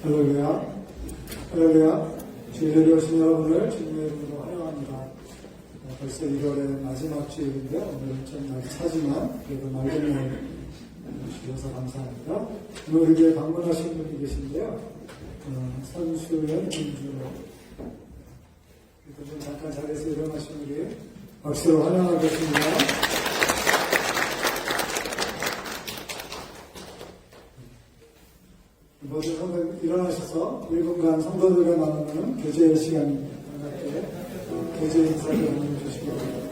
할렐루야, 할렐루야. 주일에 오신 여러분을 주님의 이름으로 환영합니다. 벌써 1월의 마지막 주일인데요. 오늘은 좀 날이 차지만 그래도 맑은 날 주셔서 감사합니다. 오늘 우리에게 방문하신 분이 계신데요. 선수연 김준호. 좀 잠깐 자리에서 일어나신 우리 박수로 환영하겠습니다. 모두 성도 일어나셔서 1분간 성도들과 나누는 교제의 시간입니다. 함께 교제 인사를 나눠주시기 바랍니다.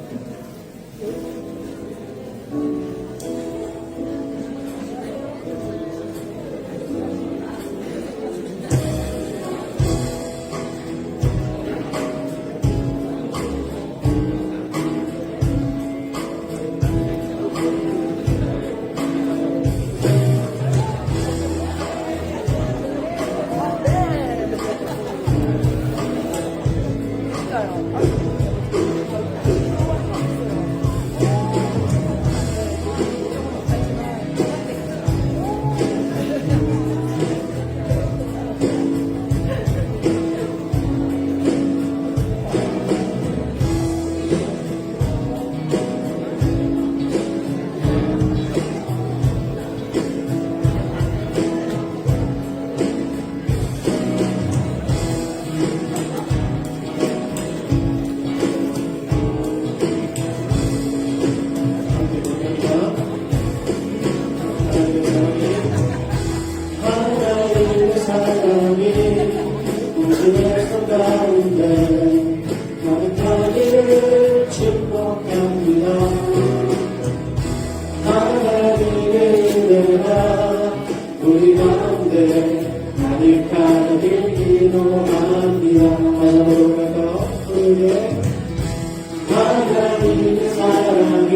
하나님의 사랑이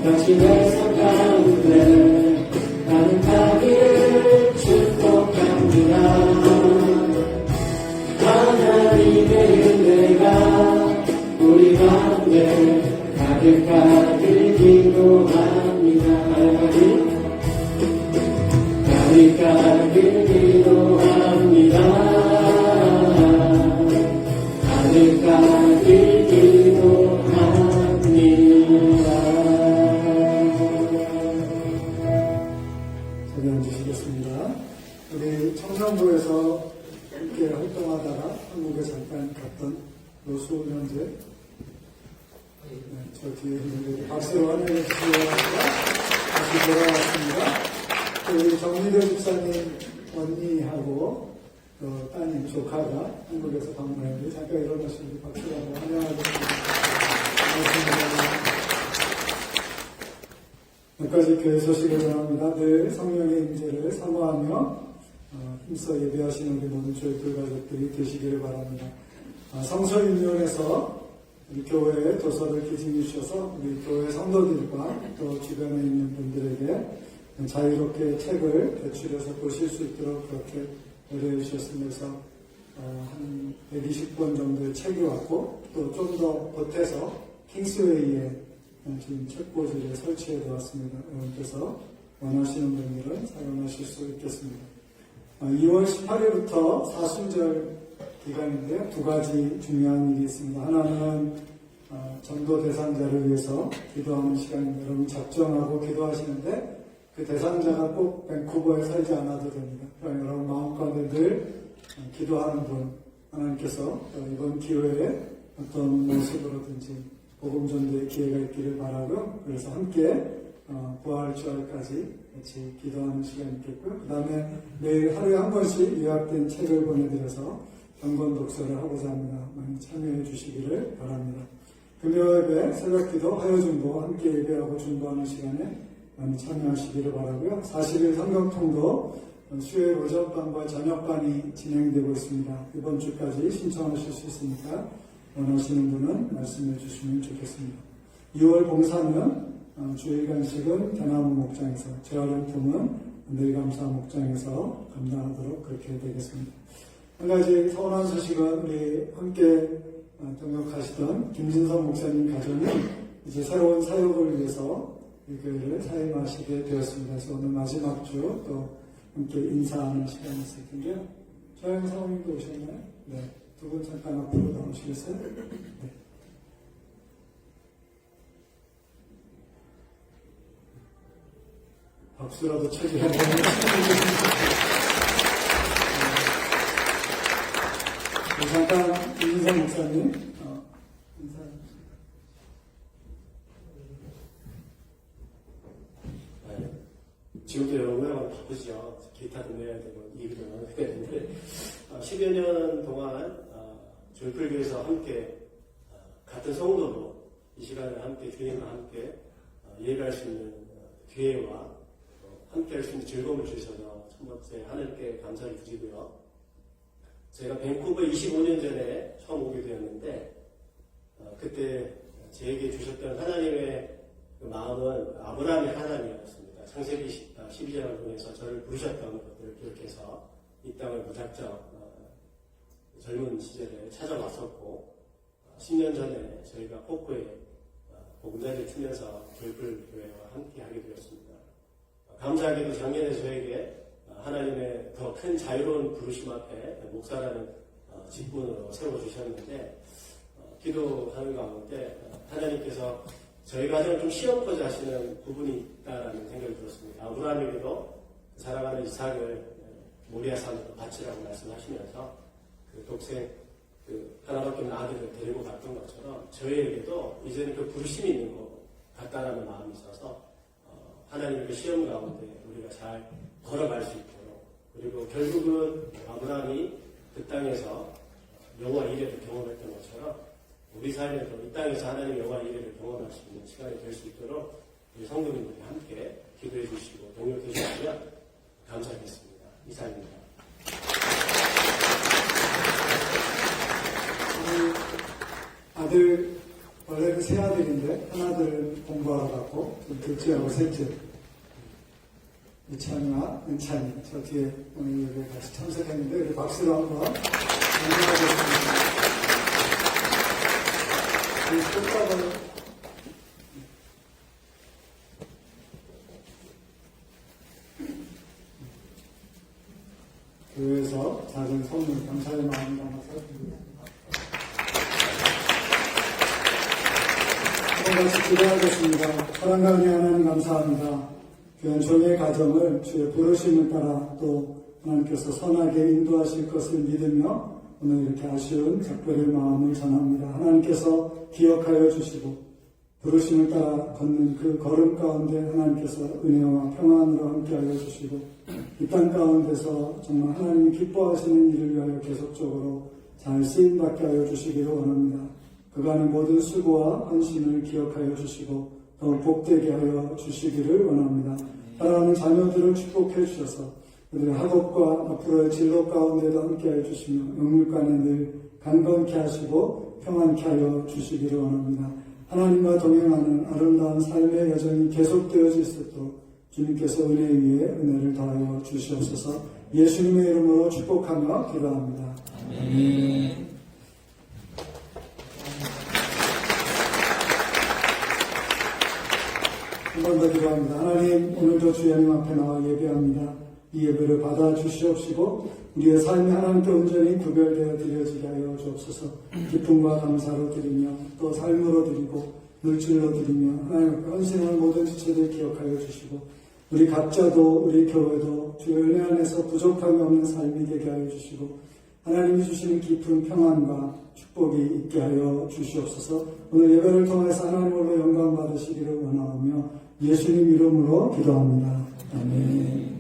같이 내 삶 가운데 가득하기를 축복합니다. 하나님의 은혜가 우리 가운데 가득하길 기도합니다. 가득하길 기도합니다. 가득하길 기도합니다. 자리 앉으시겠습니다. 우리 청소년 한국에서 함께 활동하다가 한국에 잠깐 갔던 노수훈 형제, 네, 저 뒤에 있는데 박수로 환영해 주시기 바랍니다. 다시 돌아왔습니다. 우리 정미대 집사님 언니하고 따님 조카가 한국에서 방문했는데 잠깐 일어나시고 박수로 한번 환영하겠습니다. 반갑습니다. 여기까지 교회 소식을 전합니다. 늘 성령의 임재를 사모하며 힘써 예배하시는 우리 모든 교회 가족들이 되시기를 바랍니다. 성서윤리원에서 우리 교회에 도서를 기증해 주셔서 우리 교회 성도들과 또 주변에 있는 분들에게 자유롭게 책을 대출해서 보실 수 있도록 그렇게 배려해 주셨으면서 한 120권 정도의 책이 왔고 또 좀 더 보태서 킹스웨이에 지금 책꽂이를 설치해 두었습니다. 여러분께서 원하시는 분들은 사용하실 수 있겠습니다. 2월 18일부터 사순절 기간인데요. 두 가지 중요한 일이 있습니다. 하나는 전도 대상자를 위해서 기도하는 시간입니다. 여러분 작정하고 기도하시는데 그 대상자가 꼭 밴쿠버에 살지 않아도 됩니다. 그러니까 여러분 마음가운데 늘 기도하는 분 하나님께서 이번 기회에 어떤 모습으로든지 복음 전도의 기회가 있기를 바라고요. 그래서 함께 부활주일까지 같이 기도하는 시간이 있겠고요. 그 다음에 매일 하루에 한 번씩 요약된 책을 보내드려서 경건 독서를 하고자 합니다. 많이 참여해 주시기를 바랍니다. 금요예배, 새벽기도, 화요중보 함께 예배하고 중보하는 시간에 많이 참여하시기를 바라고요. 40일 성경통도 수요일 오전반과 저녁반이 진행되고 있습니다. 이번 주까지 신청하실 수 있으니까 원하시는 분은 말씀해 주시면 좋겠습니다. 2월 봉사는 주일 간식은 대나무 목장에서, 재활용품은 늘감사 목장에서 감당하도록 그렇게 되겠습니다. 한 가지 서운한 소식은 우리 함께 동역하시던 김진성 목사님 가정이 이제 새로운 사역을 위해서 이 교회를 사임하시게 되었습니다. 그래서 오늘 마지막 주 또 함께 인사하는 시간이 있을 텐데요. 조영 사모님도 오셨나요? 네. 두 분 잠깐 앞으로 나오시겠어요? 네. 박수라도 쳐주셔야 되는 잠깐 인사 목사님 인사. 지금도 여러분 바쁘죠. 기타도 내야 되고 일도 해야 되는데 10여 년 동안 조이풀교에서 함께 같은 성도로 이 시간을 함께 주님과 함께 예배할 수 있는 기회와 함께 할 수 있는 즐거움을 주셔서 첫 번째 하늘께 감사를 드리고요. 제가 밴쿠버 25년 전에 처음 오게 되었는데 그때 제게 주셨던 하나님의 그 마음은 아브라함의 하나님이었습니다. 창세기 12장을 통해서 저를 부르셨던 것들을 기억해서 이 땅을 무작정 젊은 시절에 찾아왔었고 10년 전에 저희가 포코에 복음자리를 치면서 조이풀 교회와 함께 하게 되었습니다. 감사하게도 작년에 저에게 하나님의 더 큰 자유로운 부르심 앞에 목사라는 직분으로 세워주셨는데 기도하는 가운데 하나님께서 저희 가정을 좀 시험코지 하시는 부분이 있다라는 생각이 들었습니다. 아브라함에게도 사랑하는 이삭을 모리아 산으로 바치라고 말씀하시면서 그 독생 하나밖에 없는 아들을 데리고 갔던 것처럼 저희에게도 이제는 그 부르심이 있는 것 같다라는 마음이 있어서 하나님의 그 시험 가운데 우리가 잘 걸어갈 수 있도록 그리고 결국은 아브라함이 그 땅에서 여호와 이레를 경험했던 것처럼 우리 삶에도 이 땅에서 하나님의 여호와 이레를 경험할 수 있는 시간이 될 수 있도록 우리 성도님들이 함께 기도해 주시고 동역해 주시면 감사하겠습니다. 이상입니다. 아들, 원래는 세 아들인데, 하나들은 공부하러 갔고, 둘째하고 셋째, 이찬이와 은찬이, 저 뒤에 오늘 예배 같이 참석했는데, 우리 박수로 한번 감사하겠습니다. 이 꽃다발, 교회에서 작은 선물, 감사의 마음 담아서 드립니다. 같이 기도하겠습니다. 사랑하는 하나님 감사합니다. 귀한 종의 가정을 주의 부르심을 따라 또 하나님께서 선하게 인도하실 것을 믿으며 오늘 이렇게 아쉬운 작별의 마음을 전합니다. 하나님께서 기억하여 주시고 부르심을 따라 걷는 그 걸음 가운데 하나님께서 은혜와 평안으로 함께하여 주시고 이 땅 가운데서 정말 하나님이 기뻐하시는 일을 위하여 계속적으로 잘 쓰임받게 하여 주시기를 원합니다. 그간의 모든 수고와 헌신을 기억하여 주시고 더욱 복되게 하여 주시기를 원합니다. 사랑하는 자녀들을 축복해 주셔서 그들의 학업과 앞으로의 진로 가운데도 함께하여 주시며 영육간에 늘 강건케 하시고 평안케 하여 주시기를 원합니다. 하나님과 동행하는 아름다운 삶의 여정이 계속되어질 수 있도록 주님께서 은혜 위에 은혜를 더하여 주시옵소서. 예수님의 이름으로 축복하며 기도합니다. 아멘. 한 번 더 기도합니다. 하나님, 오늘도 주님 앞에 나와 예배합니다. 이 예배를 받아 주시옵시고 우리의 삶이 하나님께 온전히 구별되어 드려지게 하여 주옵소서. 기쁨과 감사로 드리며 또 삶으로 드리고 물질로 드리며 하나님 앞에 헌신하는 모든 지체들 기억하여 주시고 우리 각자도 우리 교회도 주의 은혜 안에서 부족함이 없는 삶이 되게 하여 주시고 하나님이 주시는 깊은 평안과 축복이 있게 하여 주시옵소서. 오늘 예배를 통해서 하나님으로 영광 받으시기를 원하오며 예수님 이름으로 기도합니다. 아멘.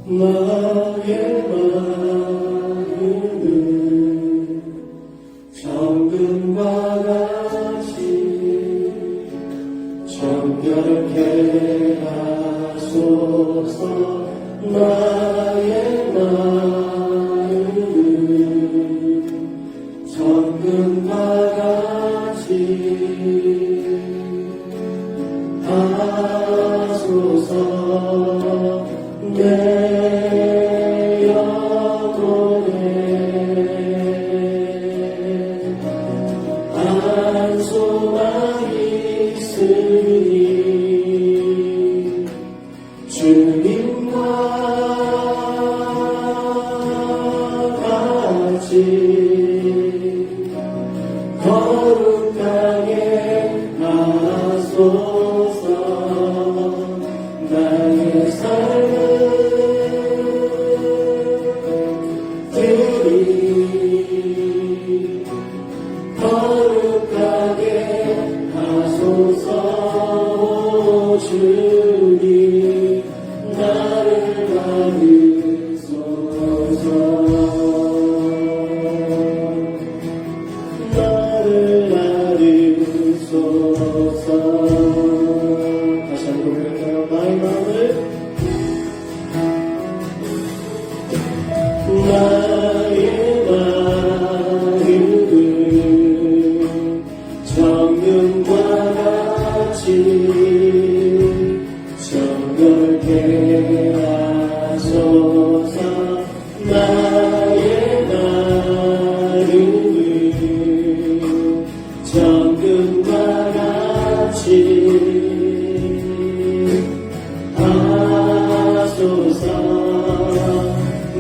나의 마음은 정금과 같이 정결케 하소서. 나의 마음은 정금과 같이 하소서. 내 영혼에 한 소망이 있으니 주님과 같이 거룩하게 하소서. 나의 삶을 거룩하게 하소서. 주님 나를 받으소서. 나를 받으소서. 다시 한번 고백할까요? 나의 마음을 나의 마음은 정금과 같이 정결케 하소서. 나의 마음은 정금과 같이 하소서.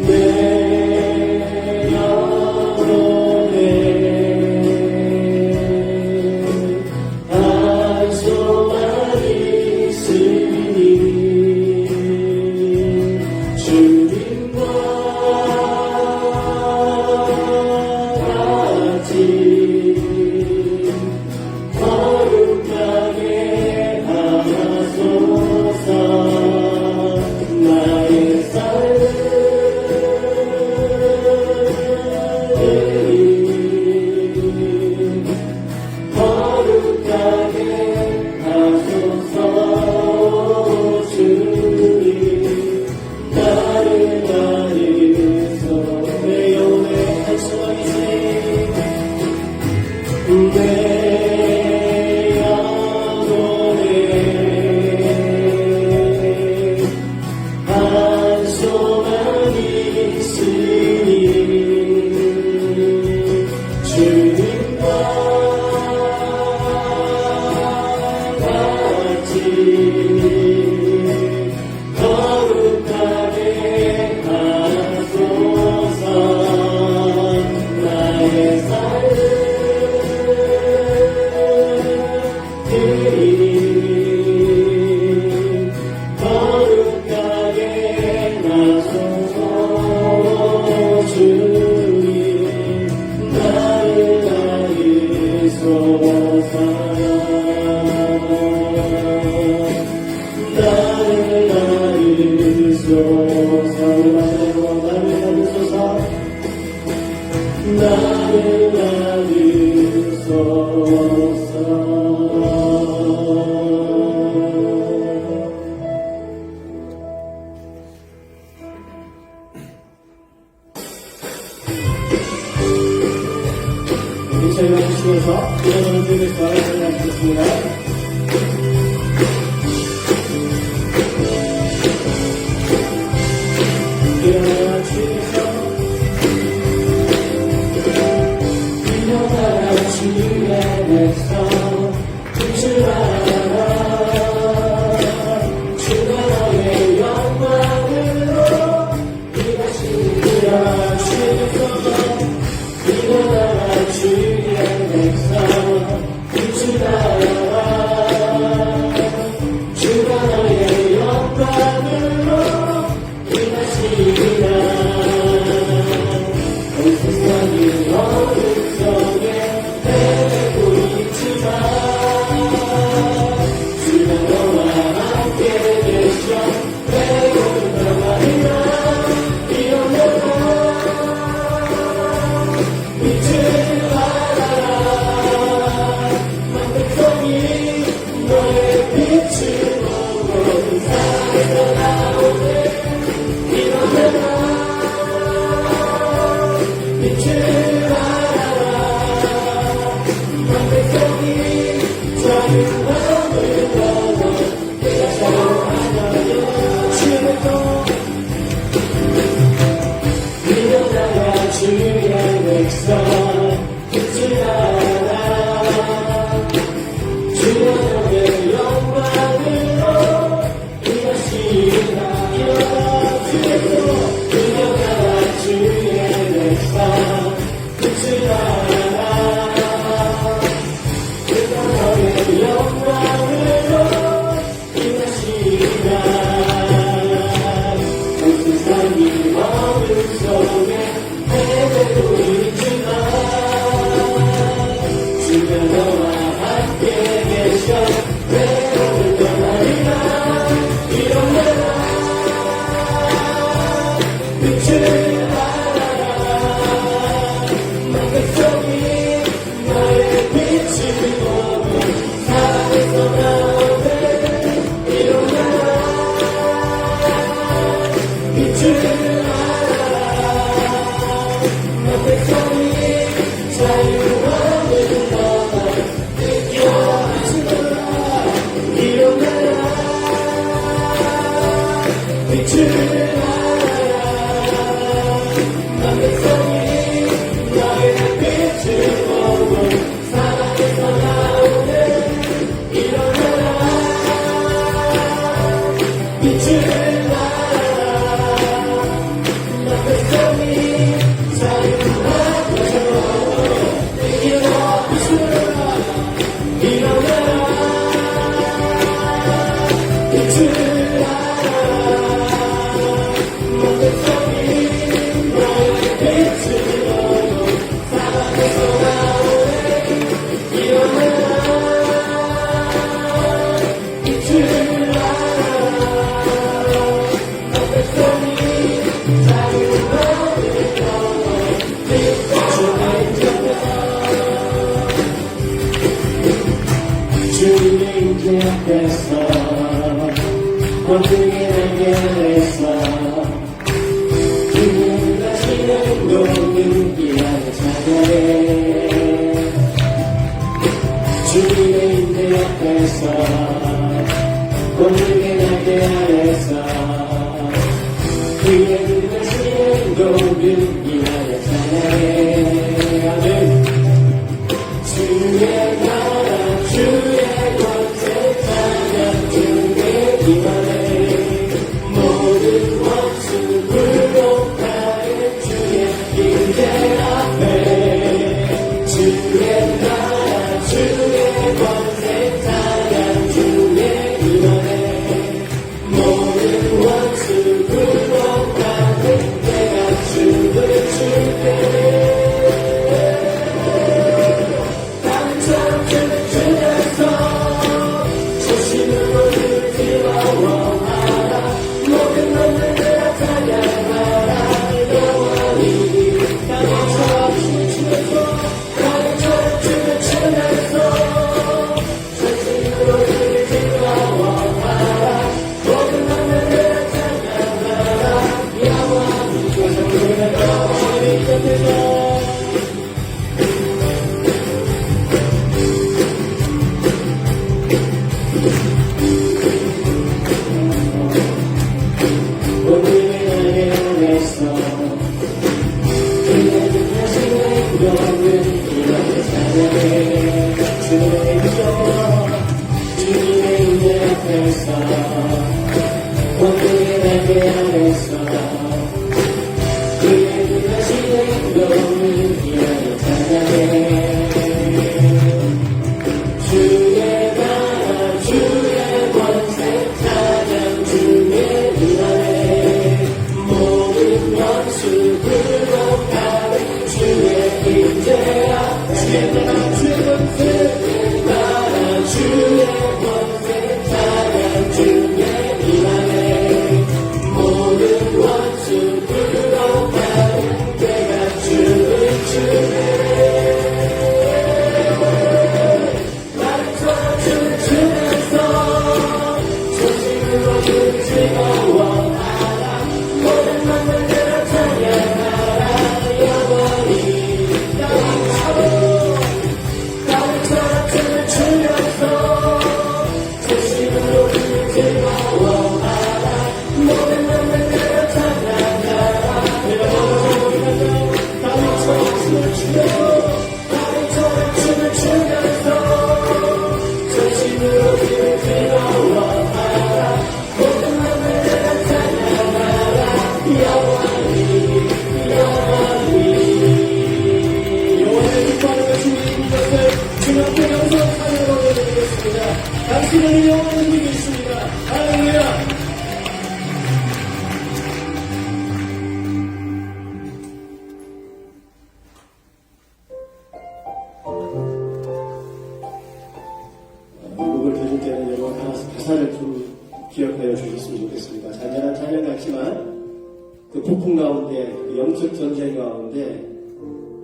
내 영혼에 한 소망이 있으니 주님과 저희 와주시면서 이런 드리면서 전해드리겠습니다. 일어나 주께서 일어나 주의 백성 빛을 알아 주가 너의 영광으로 일어나 주께서 일어나 주의 백성 빛을 알아 주가 너의 영광으로 일하시리라 온 세상이 어둠 속에 헤매고 있지만 주가 너와 함께 계셔 외로운 나만이라 일어나라 빛을 발하라 만백성이 너의 빛을 보고 세상에서 나오네 일어나라 빛을 발하라 만백성이 자유함을 얻어 내가 사랑하여 주의 것 일어나라 주의 백성 빛을 알아 주여 너의 영광으로 일하시리라 일어나 주의 백성 빛을 알아 주여 너의 영광으로 일하시리라 온 세상이 어둠 속에 헤매고 있지만 주가 너와 함께 계셔 외로울 떠나리라 일어나라 빛을 발하라 만백성이 너의 빛을 보고 사랑에서 나오네 일어나라 빛을 발하라 만백성이 자유함을 얻어 느껴지노라 일어나라 빛을 발하라 만백성이 너의 빛을 보고 사랑에서 나오네 일어나라 빛을 발하라 만백성이 자유함을 얻어 느껴지노라 일어나라 빛을 발하라 만백성이 너의 빛을 얻어 사랑에서 나오네 일어나라 빛을 발하라 만백성이 자유함을 얻어 주님 앞에서 원중에 날개에서 주님 가시는 높은 길 아래 찬양해 주님의 인대 앞에서 원중에 날개 아래서 그의 길 가시는 높은 길 아래 찬양해 아멘 주의 나라 주의 권세 찬양 주의 기만해 모든 원수 굴복하는 주의 인대 앞에 주의 나라 주의 권세 찬양 주의 기만해 모든 원수 굴복하는 내가 춤을 출때 없는 이렇게 찬양해 주의 기도와 주님의 은혜 앞에서 원수의 날개 아래서 그의 눈하시는 힘없는 이렇게 찬양해 주의 나라 주의 권세 찬양 주의 은혜 모든 원수 굴복하는 주의 임재야 주의 나라 주의 권세 나라 주의 권세 찬양 주의 은혜 모든 원수 굴복하는 때가 주의 주의 당신은 영원히 힘이 있습니다. 할렐루야. 곡을 들을 때는 여러분 가사를 좀 기억하여 주셨으면 좋겠습니다. 잔잔한 찬양 같지만 그 폭풍 가운데, 그 영적 전쟁 가운데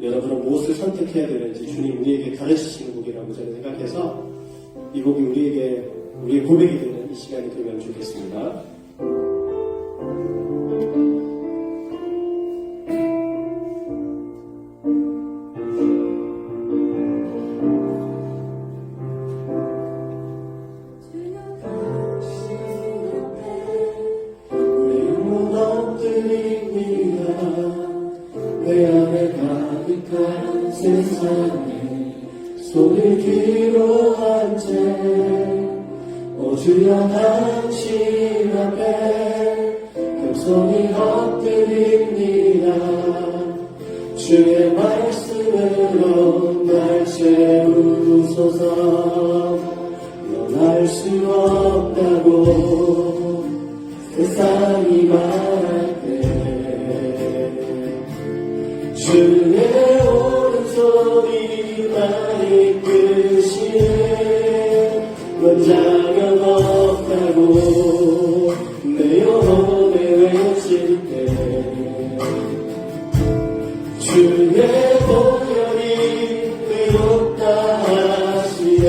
여러분은 무엇을 선택해야 되는지 주님 우리에게 가르치시는 곡이라고 저는 생각해서 이 곡이 우리의 고백이 되는 이 시간이 되면 좋겠습니다. 내 안에 가득한 세상에 손을 뒤로 한 채 주여 당신 앞에 겸손히 엎드립니다. 주의 말씀으로 날 채우소서. 넌 알 수 없다고 세상이 말할 때 주의 오른손이 날 이끄시네. 넌 자격 없다고 내 영혼에 외칠 때 주의 보혈이 의롭다 하시네.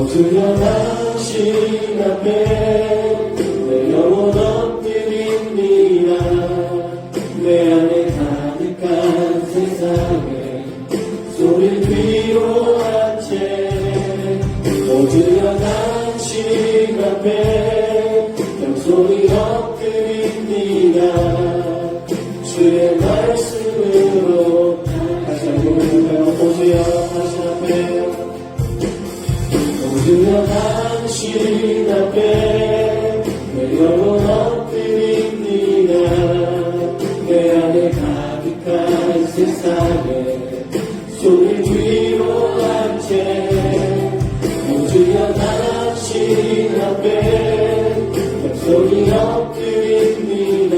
주여 당신 앞에 내 영혼 엎드립니다. 내 안에 가득한 세상에 손을 뒤로 한 채 주여 당신 앞에 겸손히 엎드립니다. 주의 말씀으로 다시 한번 볼까요? 주여 다시 앞에 주여 당신 앞에 내 영혼 엎드립니다. 내 안에 가득한 세상에 손을 뒤로 한 채 주여 당신 앞에 겸손히 엎드립니다.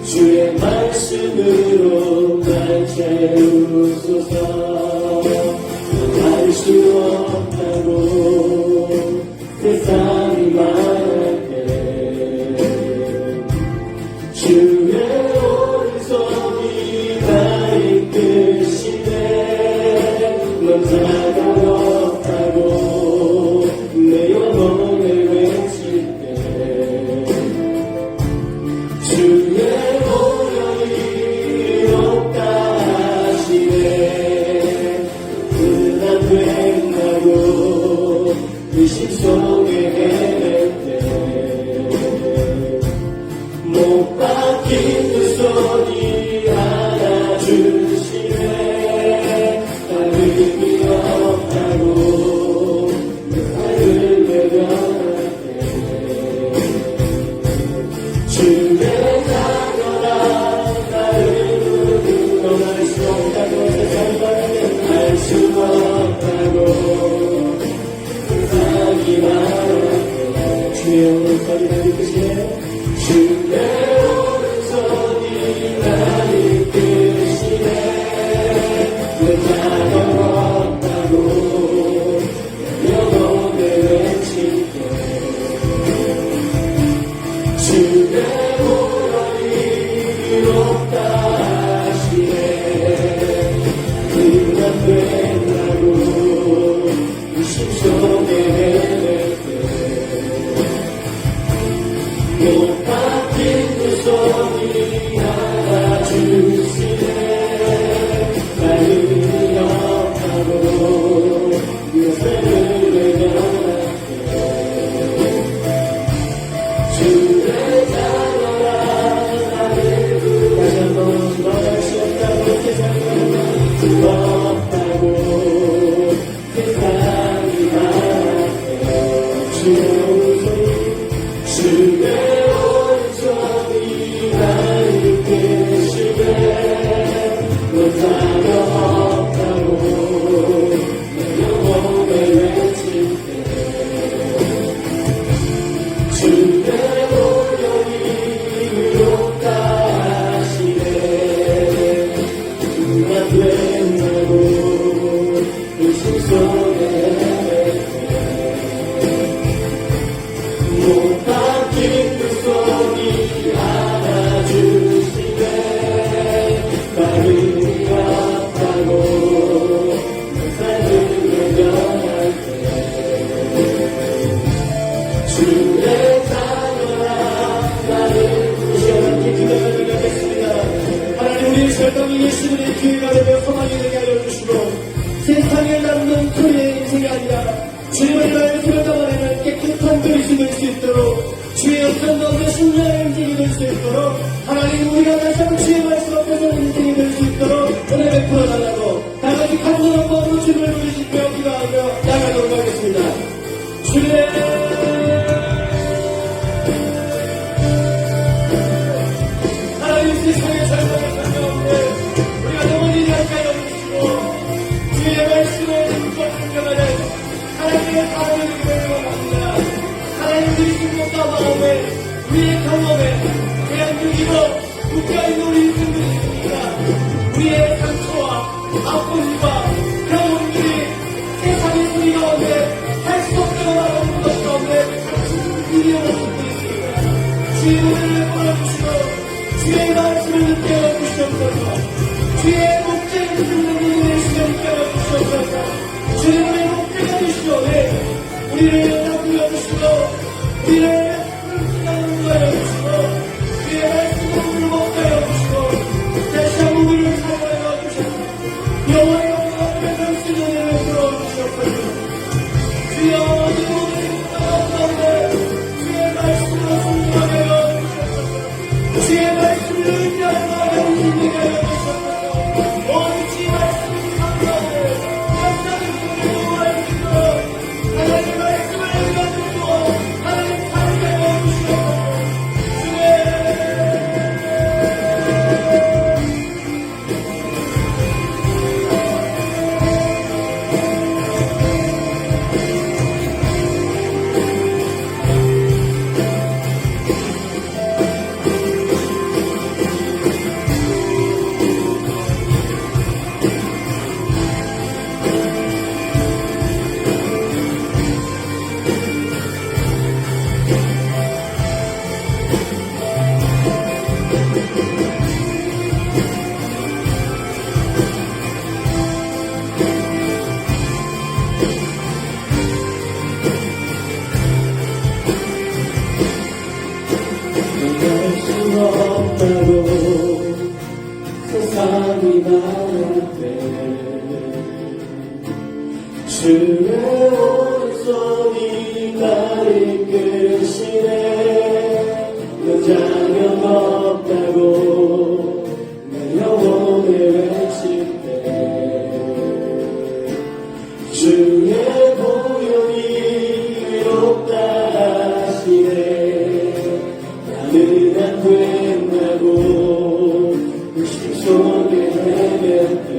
주의 말씀으로 날 채우소서. 알 수 없다고 세상이 말할 때 주의 오른손이 날 이끄시네. 넌 자격 없다고 내 영혼에 외칠 때 주의 보혈이 의롭다 하시네. 된다고 의심 속에 헤맬 때 주의 오른손이 나를 이끄시네 주의 오른손이 나를 이끄시네 내 자녀 없다고 영혼을 외칠게 주의 보혈이 의롭다 하시네 그가 된다고 의심 속에 헤맬 때 못 박힌 그 손이 알아주시네 나는 없다고 요새를 외면할게 주의 자녀라 나를 다시 한번 너를 수 없다고 세상에 없다고 세상이 말할게 주의 오른손이 나를 이끄시네 너 자녀 없다고 내 영혼을 외칠 때 주의 보혈이 의롭다 하시네 누가 된다고 의심 속에 못 박힌 그 손이 안아주시네 마음이 없다고 내 삶을 외면할 때 주의 자녀라 나를 부르시오 기도를 드리겠습니다 하나님 우리 절강이 예수님의 기회가 되며 소망이 되게 하여 주시고 세상에 남는 소리의 인생이 아니라 주님의 말씀을 담아내는 깨끗한 그릇이 될 수 있도록 주의 역사 가운데 신뢰의 인생이 될 수 있도록 하나님 우리가 다시 한번 주의 말씀 앞에서 인생이 될 수 있도록 은혜 베풀어 달라고 다같이 간절한 마음으로 주님을 부르시며 기도하며 나가도록 하겠습니다. 주의 하나님 세상의 절망의 가운데 우리가 영원히 가까이 오시고 주의 말씀을 인정하여 하나님의 사랑을 기도합니다. 하나님 우리 신경과 마음에 우리의 경험에 대한민국이고 국가인 우리 인생들이 있습니다. 우리의 상처와 아픔과 그런 우리들이 세상의 소리 가운데 할 수 없다고 말하는 것 가운데 당신들이 오시고 있습니다. 주의 은혜를 보여주시고 주의 말씀을 듣게 해주시옵소서 주의 목적인 생명을 내시며 있게 해주시옵소서 주의 목적이 되시오네 우리를 연합하여 주시고 우리를 불쌍한 하여 주시고 주의 말씀을 먹하여 주시고 다시 한번 우리를 사랑하여 주시고 영원히 앞에 당신의 은혜를 부어주시옵소서 주여 이 모든 가운데 주의 말씀으로 성공하게 하여 주시옵소서 주의 말씀을 의미하여 힘내게 하여 주시옵소서 오직 주의 말씀이 감사하네 감사를 부르고 하여주시고 하나님 말씀을 읽어주시고 하나님 살게 하여 주시옵소서 주의 세상이 말할 때 주의 오른손이 나를 이끄시네 너 자녀 없다고 내 영혼을 외칠 때 주의 보혈이 의롭다 하시네 나는 안 된다고 의심 속에 헤맬 때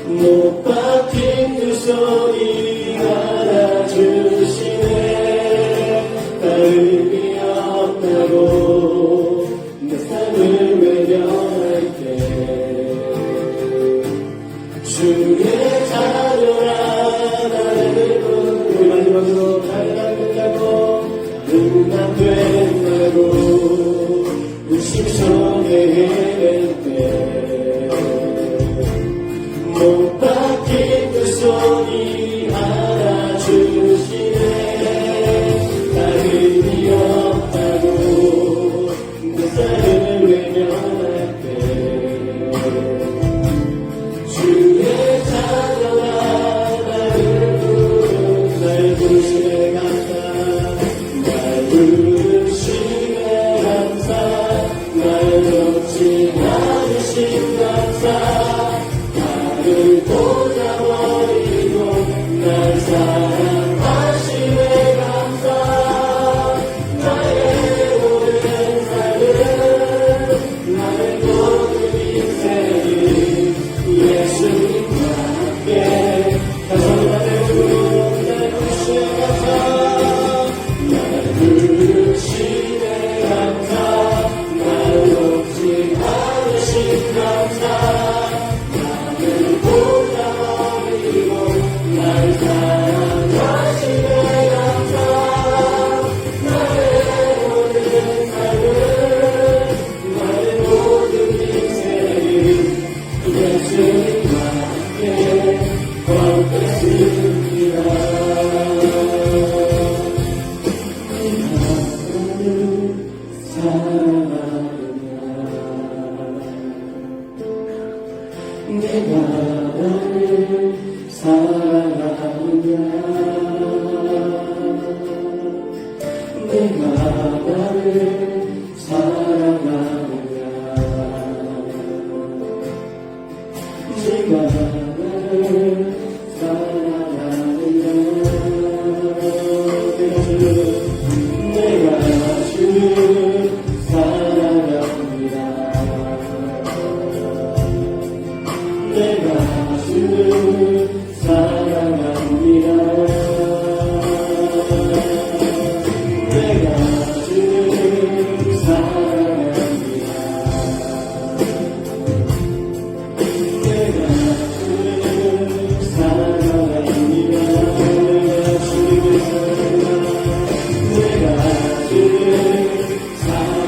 못 박힌 잘 만든다고 눈만 된다고 의심 속에 헤맬 때 못 박힌 그 손이 알아주시네 다름이 없다고 내 삶을 외면할 때 주의 자녀가 나를 부르시네 감사 날 부르시네 감사 날 놓지 않으신 감사 나를 꽂아버리고 날 사랑하시네 감사 나의 모든 삶을 나의 모든 인생을 예수님과 함께 감사합니다. 날 부르시네 감사 날 부르시네 감사 날 놓지 않으신 감사 나를 보자버리고 날 사랑하시네 감사 나의 모든 삶을 나의 모든 인생을 예수님과 함께 걷겠습니다. 내가 나를 사랑하느냐 내가 나를 사랑하느냐 내가 나를 사랑하느냐 내가 주를 사랑합니다 내가 주를 사랑합니다. 내가 주를 사랑합니다. 내가 주를 사랑합니다.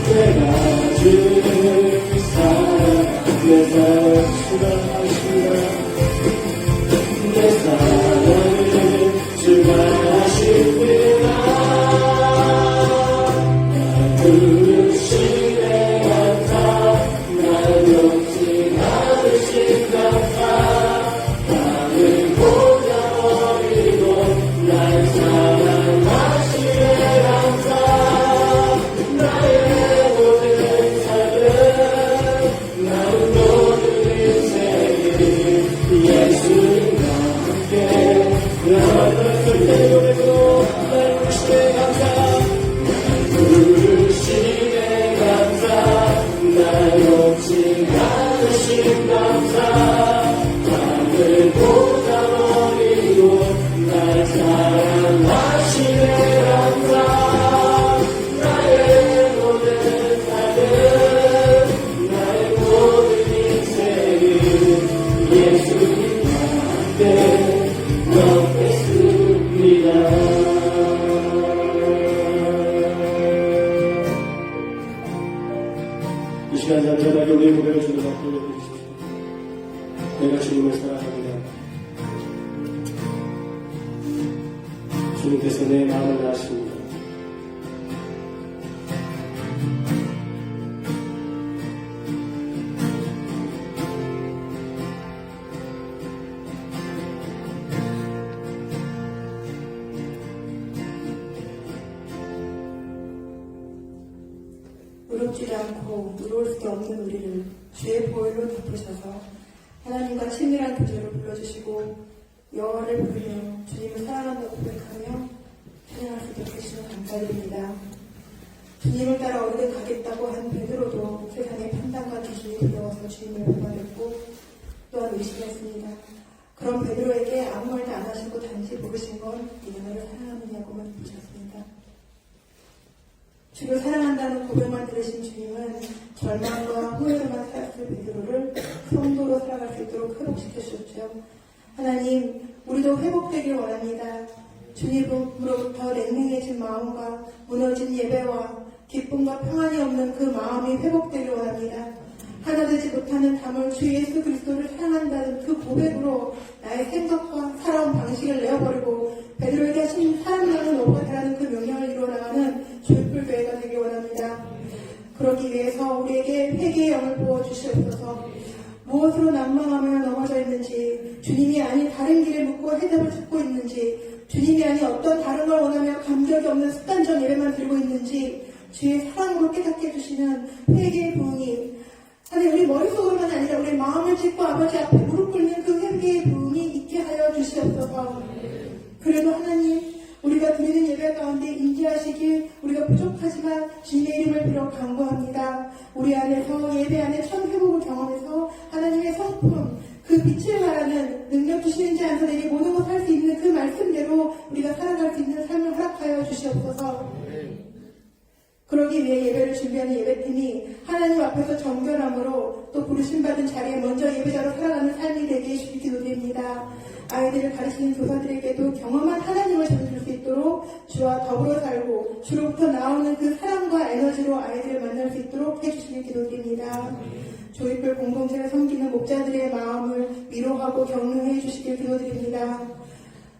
내가 주를 사랑합니다. 내가 내 사랑을 주가 하십니다. 부르시네 감사 날 놓지 않으신 감사 나를 보자버리고 날 사랑하시네 감사 나의 모든 삶을 나의 모든 인생을 예수님과 함께 나를 내려내고 날 부르시네 감사 부르시네 감사 날 놓지 않으신 감사 나를 보자버리고 날 사랑하시네 감사 나의 모든 삶을 나의 모든 인생을 예수님과 함께 걷겠습니다. 이 시간 잠잠하게 우리의 고백을 주님 앞에 올려드리십시오. 내가 주님을 사랑합니다. 주님께서 내 마음을 아십니다. 의롭지 않고 의로울 수 없는 우리를 주의 보혈로 덮으셔서 하나님과 친밀한 교제로 불러주시고 여호와를 부르며 주님을 사랑한다고 고백하며 찬양할 수 있게 해주시면 감사드립니다. 주님을 따라 어디든 가겠다고 한 베드로도 세상의 판단과 기준이 두려워서 주님을 보관했고 또한 의심했습니다. 그런 베드로에게 아무 말도 안 하시고 단지 물으신 건 네가 나를 사랑하느냐고만 묻으셨습니다. 주를 사랑한다는 고백만 들으신 주님은 절망과 후회로만 살았을 베드로를 성도로 살아갈 수 있도록 회복시켜 주셨죠. 하나님, 우리도 회복되길 원합니다. 주님으로부터 냉랭해진 마음과 무너진 예배와 기쁨과 평안이 없는 그 마음이 회복되길 원합니다. 하나 되지 못하는 담을 주 예수 그리스도를 사랑한다는 그 고백으로 나의 생각과 살아온 방식을 내어버리고 베드로에게 하신 사랑하는 너가 되라는 그 명령을 이루어나가는 조율불교회가 되길 원합니다. 그러기 위해서 우리에게 회개의 영을 부어주시옵소서. 무엇으로 난망하며 넘어져 있는지, 주님이 아닌 다른 길에 묻고 해답을 찾고 있는지, 주님이 아닌 어떤 다른 걸 원하며 감격이 없는 습관적 예배만 들고 있는지 주의 사랑으로 깨닫게 해주시는 회개의 부흥이 하나님 우리 머릿속으로만 아니라 우리 마음을 찢고 아버지 앞에 무릎 꿇는 그 회개의 부흥이 있게 하여 주시옵소서. 그래도 하나님 우리가 드리는 예배 가운데 인지하시길 우리가 부족하지만 주님의 이름을 빌어 간구합니다. 우리 안에서 예배 안에 첫 회복을 경험해서 하나님의 성품 그 빛을 말하는 능력 주시는 자 안에서 모든 것을 할 수 있는 그 말씀대로 우리가 살아갈 수 있는 삶을 허락하여 주시옵소서. 그러기 위해 예배를 준비하는 예배팀이 하나님 앞에서 정결함으로 또 부르심받은 자리에 먼저 예배자로 살아가는 삶이 되게 해주시기 기도드립니다. 아이들을 가르치는 교사들에게도 경험한 하나님을 전해줄 수 있도록 주와 더불어 살고 주로부터 나오는 그 사랑과 에너지로 아이들을 만날 수 있도록 해주시기 기도드립니다. 조이풀 공동체를 섬기는 목자들의 마음을 위로하고 격려해 주시길 기도드립니다.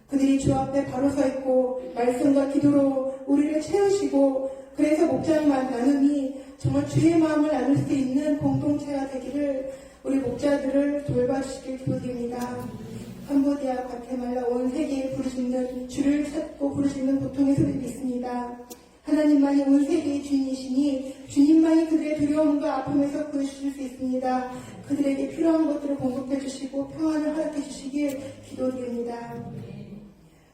그들이 주 앞에 바로 서 있고 말씀과 기도로 우리를 채우시고 그래서 목장만 나눔이 정말 주의 마음을 나눌 수 있는 공동체가 되기를 우리 목자들을 돌봐주시길 기도드립니다. 캄보디아, 과테말라, 온 세계에 부르시는 주를 찾고 부르시는 고통의 소리를 믿습니다. 하나님만이 온 세계의 주인이시니 주님만이 그들의 두려움과 아픔에서 구해주실 수 있습니다. 그들에게 필요한 것들을 공급해 주시고 평안을 허락해 주시길 기도드립니다.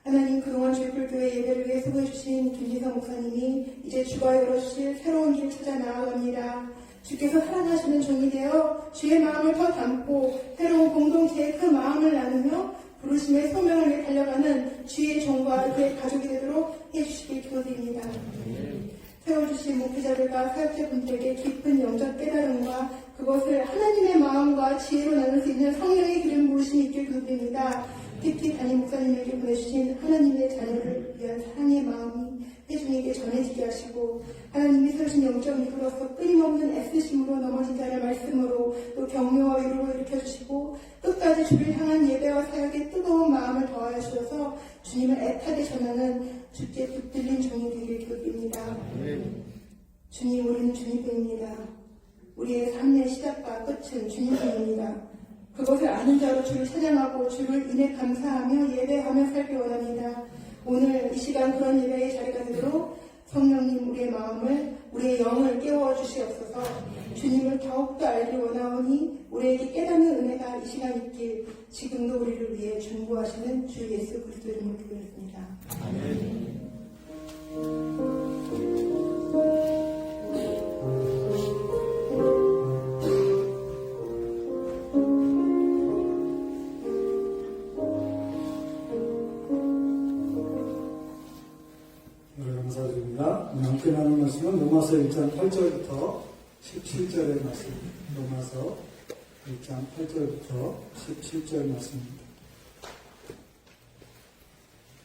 하나님 그동안 주일불교회 예배를 위해 수고해 주신 김지성 목사님이 이제 주가 열어주실 새로운 길을 찾아 나아갑니다. 주께서 사랑하시는 종이 되어 주의 마음을 더 담고 새로운 공동체의 그 마음을 나누며 부르심의 소명을 위해 달려가는 주의 종과 그의 가족이 되도록 해주시길 기도드립니다. 세워주신 목회자들과 사역자분들에게 깊은 영적 깨달음과 그것을 하나님의 마음과 지혜로 나눌 수 있는 성령의 기름 부으심이 있길 기도드립니다. 특히 담임 목사님에게 보내주신 하나님의 자녀를 위한 사랑의 마음이 회중에게 전해지게 하시고 하나님이 세우신 영적 리더로서 끊임없는 애쓰심으로 넘어진 자를 말씀으로 또 격려와 위로로 일으켜주시고 끝까지 주를 향한 예배와 사역에 뜨거운 마음을 더하여 주셔서 주님을 애타게 전하는 주께 붙들린 종이 되길 기도드립니다. 주님, 우리는 주님뿐입니다. 우리의 삶의 시작과 끝은 주님뿐입니다. 그것을 아는 자로 주를 찬양하고 주를 인해 감사하며 예배하며 살기 원합니다. 오늘 이 시간 그런 예배의 자리가 되도록 성령님 우리의 마음을 우리의 영을 깨워 주시옵소서. 주님을 더욱더 알기 원하오니 우리에게 깨닫는 은혜가 이 시간 있길 지금도 우리를 위해 중보하시는 주 예수 그리스도 이름으로 기도했습니다. 아멘. 함께 나눈 말씀은 로마서 1장 8절부터 17절의 말씀, 로마서 1장 8절부터 17절 말씀입니다.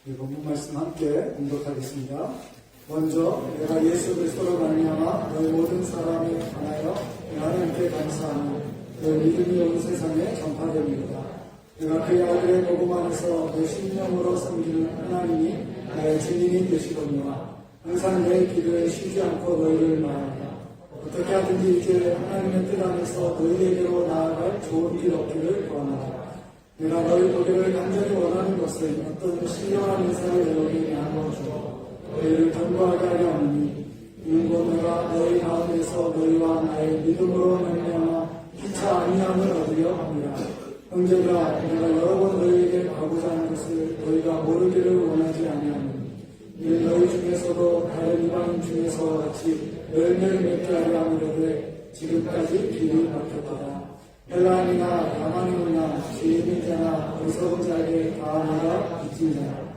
이 본문 말씀 함께 공독하겠습니다. 먼저 내가 예수 그리스도로 말미암아 너희 모든 사람에 관하여 하나님께 감사하며 너희 믿음이 온 세상에 전파됩니다. 내가 그의 아들의 복음 안에서 내 심령으로 섬기는 하나님이 나의 증인이 되시거니와 항상 내 기도에 쉬지 않고 너희를 말한다. 어떻게 하든지 이제 하나님의 뜻 안에서 너희에게로 나아갈 좋은 길 얻기를 구한다. 내가 너희 보기를 간절히 원하는 것은 어떤 신령한 인사를 너희에게 나누어주어 너희를 견고하게 하려 하니 이는 내가 너희 가운데서 너희와 나의 믿음으로 말미암아 피차 아니함을 얻으려 합니다. 형제들아, 내가 여러 번 너희에게 가고자 하는 것을 너희가 모르기를 원하지 아니하노니 이는 너희 중에서도 다른 이방인 중에서 같이 열매를 맺게 하려 하는데 지금까지 길이 막혔다. 헬라인이나 가만인이나 죄인인 자나 어리석은 자에게 다 내가 빚진 자라.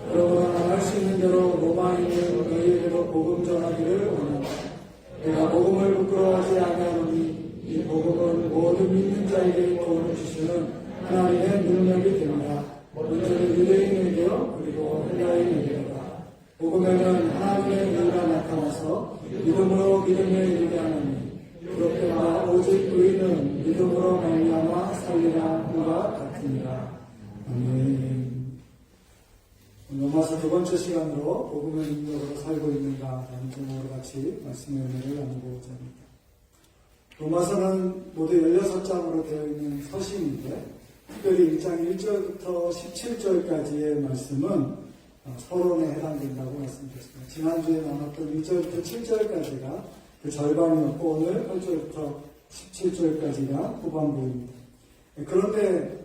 그러나 할 수 있는 대로 로마에 있는 너희에게도 복음 전하기를 원한다. 내가 복음을 부끄러워하지 아니하노니 이 복음은 모든 믿는 자에게 구원을 주시는 하나님의 능력이 됩니다. 먼저는 유대인에게요 그리고 헬라인에게로다. 복음에는 하나님의 의가 나타나서 믿음으로 믿음에 이르게 하느니 그렇게나 오직 의는 믿음으로 말미암아 살리라 함과 같으니라. 아멘. 로마서 두 번째 시간으로 복음의 능력으로 살고 있는가라는 제목으로 같이 말씀의 은혜를 나누고자 합니다. 로마서는 모두 16장으로 되어 있는 서신인데 특별히 1장 1절부터 17절까지의 말씀은 서론에 해당된다고 말씀드렸습니다. 지난주에 나눴던 1절부터 7절까지가 그 절반이었고 오늘 8절부터 17절까지가 후반부입니다. 그런데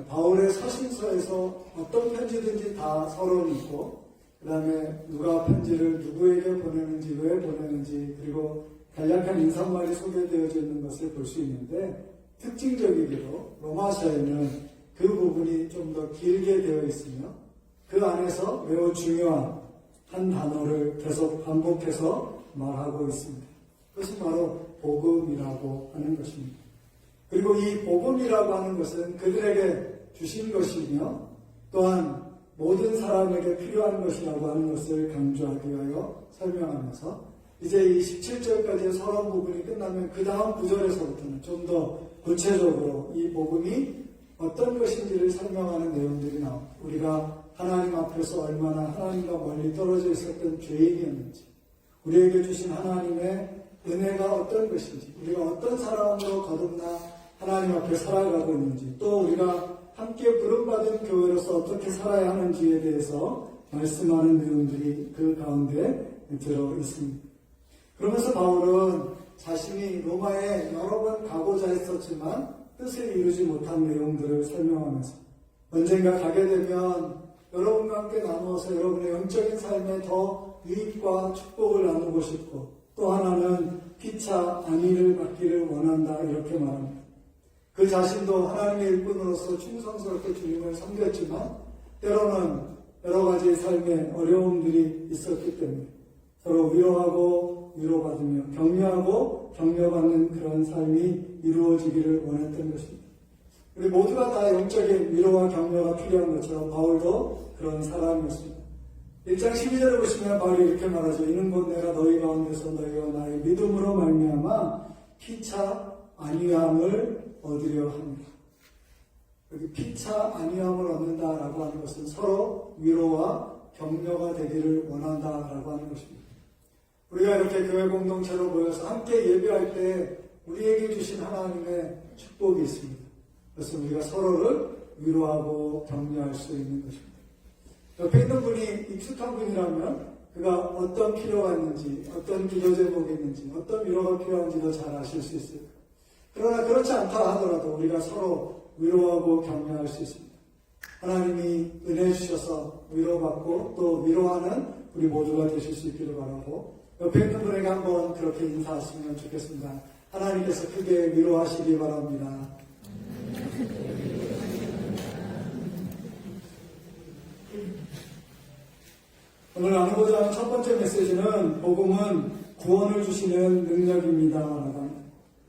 바울의 서신서에서 어떤 편지든지 다 서론이 있고 그 다음에 누가 편지를 누구에게 보내는지 왜 보내는지 그리고 간략한 인사말이 소개되어져 있는 것을 볼 수 있는데 특징적이게도 로마서에는 그 부분이 좀 더 길게 되어 있으며 그 안에서 매우 중요한 한 단어를 계속 반복해서 말하고 있습니다. 그것이 바로 복음이라고 하는 것입니다. 그리고 이 복음이라고 하는 것은 그들에게 주신 것이며 또한 모든 사람에게 필요한 것이라고 하는 것을 강조하기 위하여 설명하면서 이제 이 17절까지의 서론 부분이 끝나면 그 다음 구절에서부터는 좀 더 구체적으로 이 복음이 어떤 것인지를 설명하는 내용들이 나옵니다. 우리가 하나님 앞에서 얼마나 하나님과 멀리 떨어져 있었던 죄인이었는지 우리에게 주신 하나님의 은혜가 어떤 것인지 우리가 어떤 사람으로 거듭나 하나님 앞에 살아가고 있는지 또 우리가 함께 부름받은 교회로서 어떻게 살아야 하는지에 대해서 말씀하는 내용들이 그 가운데 들어 있습니다. 그러면서 바울은 자신이 로마에 여러 번 가고자 했었지만 뜻을 이루지 못한 내용들을 설명하면서 언젠가 가게 되면 여러분과 함께 나누어서 여러분의 영적인 삶에 더 유익과 축복을 나누고 싶고 또 하나는 피차 안위를 받기를 원한다 이렇게 말합니다. 그 자신도 하나님의 일꾼으로서 충성스럽게 주님을 섬겼지만 때로는 여러 가지 삶의 어려움들이 있었기 때문에 서로 위로하고 위로받으며 격려하고 격려받는 그런 삶이 이루어지기를 원했던 것입니다. 우리 모두가 다 영적인 위로와 격려가 필요한 것처럼 바울도 그런 사람이었습니다. 1장 12절을 보시면 바울이 이렇게 말하죠. 이는 곧 내가 너희 가운데서 너희와 나의 믿음으로 말미암아 피차 안위함을 얻으려 합니다. 여기 피차 안위함을 얻는다라고 하는 것은 서로 위로와 격려가 되기를 원한다라고 하는 것입니다. 우리가 이렇게 교회 공동체로 모여서 함께 예배할 때 우리에게 주신 하나님의 축복이 있습니다. 그래서 우리가 서로를 위로하고 격려할 수 있는 것입니다. 옆에 있는 분이 익숙한 분이라면 그가 어떤 필요가 있는지, 어떤 기도 제목이 있는지, 어떤 위로가 필요한지도 잘 아실 수 있어요. 그러나 그렇지 않다 하더라도 우리가 서로 위로하고 격려할 수 있습니다. 하나님이 은혜 주셔서 위로받고 또 위로하는 우리 모두가 되실 수 있기를 바라고 옆에 있는 분에게 한번 그렇게 인사하시면 좋겠습니다. 하나님께서 크게 위로하시기 바랍니다. 오늘 나누고자 하는 첫 번째 메시지는 복음은 구원을 주시는 능력입니다.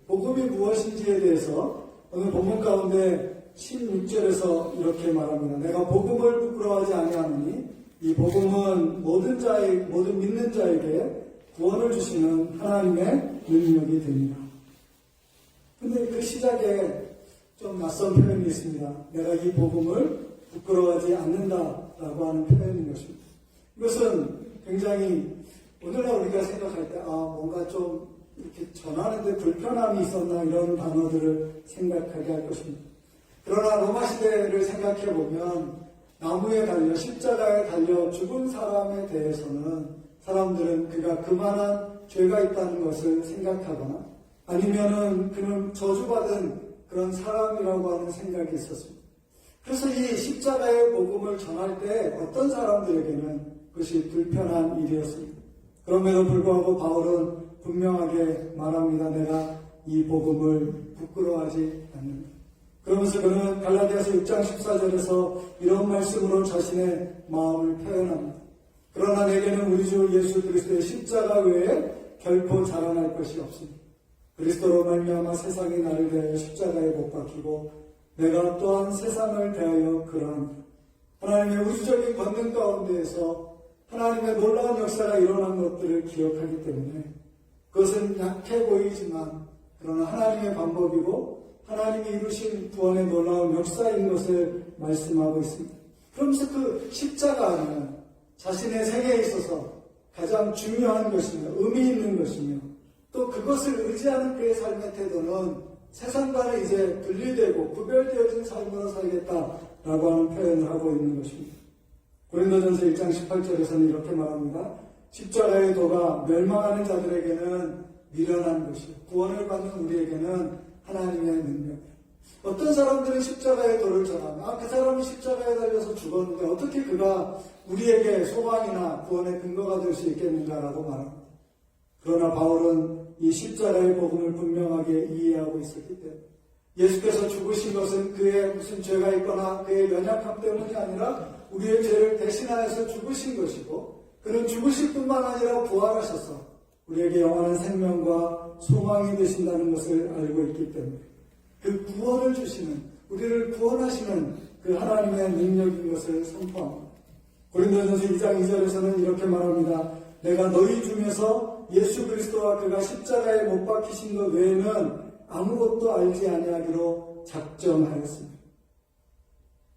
복음이 무엇인지에 대해서 오늘 본문 가운데 16절에서 이렇게 말합니다. 내가 복음을 부끄러워하지 아니하노니 이 복음은 모든 믿는 자에게 구원을 주시는 하나님의 능력이 됩니다. 근데 그 시작에 좀 낯선 표현이 있습니다. 내가 이 복음을 부끄러워하지 않는다라고 하는 표현인 것입니다. 이것은 굉장히 오늘날 우리가 생각할 때 뭔가 좀 이렇게 전하는데 불편함이 있었나 이런 단어들을 생각하게 할 것입니다. 그러나 로마 시대를 생각해 보면 나무에 달려 십자가에 달려 죽은 사람에 대해서는 사람들은 그가 그만한 죄가 있다는 것을 생각하거나 아니면은 그는 저주받은 그런 사람이라고 하는 생각이 있었습니다. 그래서 이 십자가의 복음을 전할 때 어떤 사람들에게는 그것이 불편한 일이었습니다. 그럼에도 불구하고 바울은 분명하게 말합니다. 내가 이 복음을 부끄러워하지 않는다. 그러면서 그는 갈라디아서 6장 14절에서 이런 말씀으로 자신의 마음을 표현합니다. 그러나 내게는 우리 주 예수 그리스도의 십자가 외에 결코 자랑할 것이 없습니다. 그리스도로 말미암아 세상이 나를 대하여 십자가에 못 박히고 내가 또한 세상을 대하여 그러합니다. 하나님의 우주적인 권능 가운데에서 하나님의 놀라운 역사가 일어난 것들을 기억하기 때문에 그것은 약해 보이지만 그러나 하나님의 방법이고 하나님이 이루신 구원의 놀라운 역사인 것을 말씀하고 있습니다. 그러면서 그 십자가는 자신의 생애에 있어서 가장 중요한 것이며 의미 있는 것이며 또 그것을 의지하는 그의 삶의 태도는 세상과는 이제 분리되고 구별되어진 삶으로 살겠다라고 하는 표현을 하고 있는 것입니다. 고린도전서 1장 18절에서는 이렇게 말합니다. 십자가의 도가 멸망하는 자들에게는 미련한 것이요 구원을 받는 우리에게는 하나님의 능력. 어떤 사람들은 십자가의 도를 전하면 그 사람이 십자가에 달려서 죽었는데 어떻게 그가 우리에게 소망이나 구원의 근거가 될 수 있겠는가라고 말합니다. 그러나 바울은 이 십자가의 복음을 분명하게 이해하고 있었기 때문에 예수께서 죽으신 것은 그의 무슨 죄가 있거나 그의 연약함 때문이 아니라 우리의 죄를 대신하여서 죽으신 것이고 그는 죽으실 뿐만 아니라 부활하셔서 우리에게 영원한 생명과 소망이 되신다는 것을 알고 있기 때문에 그 구원을 주시는 우리를 구원하시는 그 하나님의 능력인 것을 선포합니다. 고린도전서 2장 2절에서는 이렇게 말합니다. 내가 너희 중에서 예수 그리스도와 그가 십자가에 못 박히신 것 외에는 아무것도 알지 아니하기로 작정하였습니다.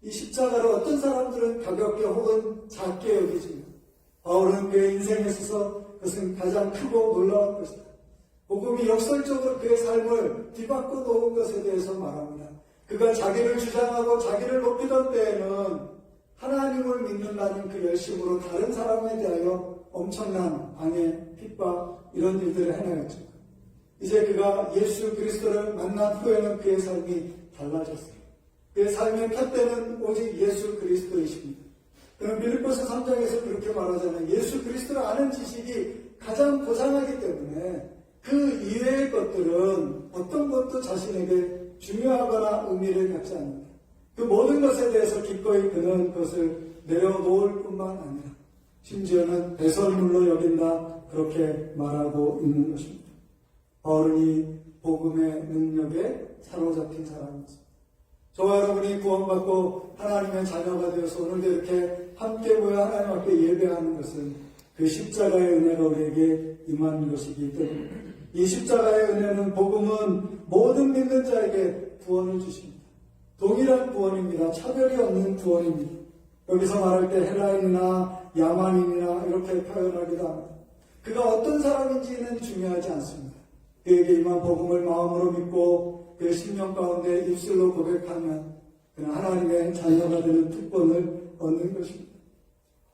이 십자가를 어떤 사람들은 가볍게 혹은 작게 여기지만 바울은 그의 인생에 있어서 그것은 가장 크고 놀라운 것이다. 복음이 역설적으로 그의 삶을 뒤바꿔 놓은 것에 대해서 말합니다. 그가 자기를 주장하고 자기를 높이던 때에는 하나님을 믿는다는 그 열심으로 다른 사람에 대하여 엄청난 방해, 핍박 이런 일들을 해내었죠. 이제 그가 예수 그리스도를 만난 후에는 그의 삶이 달라졌어요. 그의 삶의 푯대는 오직 예수 그리스도이십니다. 그럼 빌립보서 3장에서 그렇게 말하잖아요. 예수 그리스도를 아는 지식이 가장 고상하기 때문에 그 이외의 것들은 어떤 것도 자신에게 중요하거나 의미를 갖지 않는다. 그 모든 것에 대해서 기꺼이 그는 그것을 내려놓을 뿐만 아니라 심지어는 배설물로 여긴다 그렇게 말하고 있는 것입니다. 바울은 이 복음의 능력에 사로잡힌 사람입니다. 저와 여러분이 구원받고 하나님의 자녀가 되어서 오늘도 이렇게 함께 모여 하나님 앞에 예배하는 것은 그 십자가의 은혜가 우리에게 임한 것이기 때문에 이 십자가의 은혜는 복음은 모든 믿는 자에게 구원을 주십니다. 동일한 구원입니다. 차별이 없는 구원입니다. 여기서 말할 때 헬라인이나 야만인이나 이렇게 표현하기도 합니다. 그가 어떤 사람인지는 중요하지 않습니다. 그에게 임한 복음을 마음으로 믿고 그 심령 가운데 입술로 고백하면 그는 하나님의 자녀가 되는 특권을 얻는 것입니다.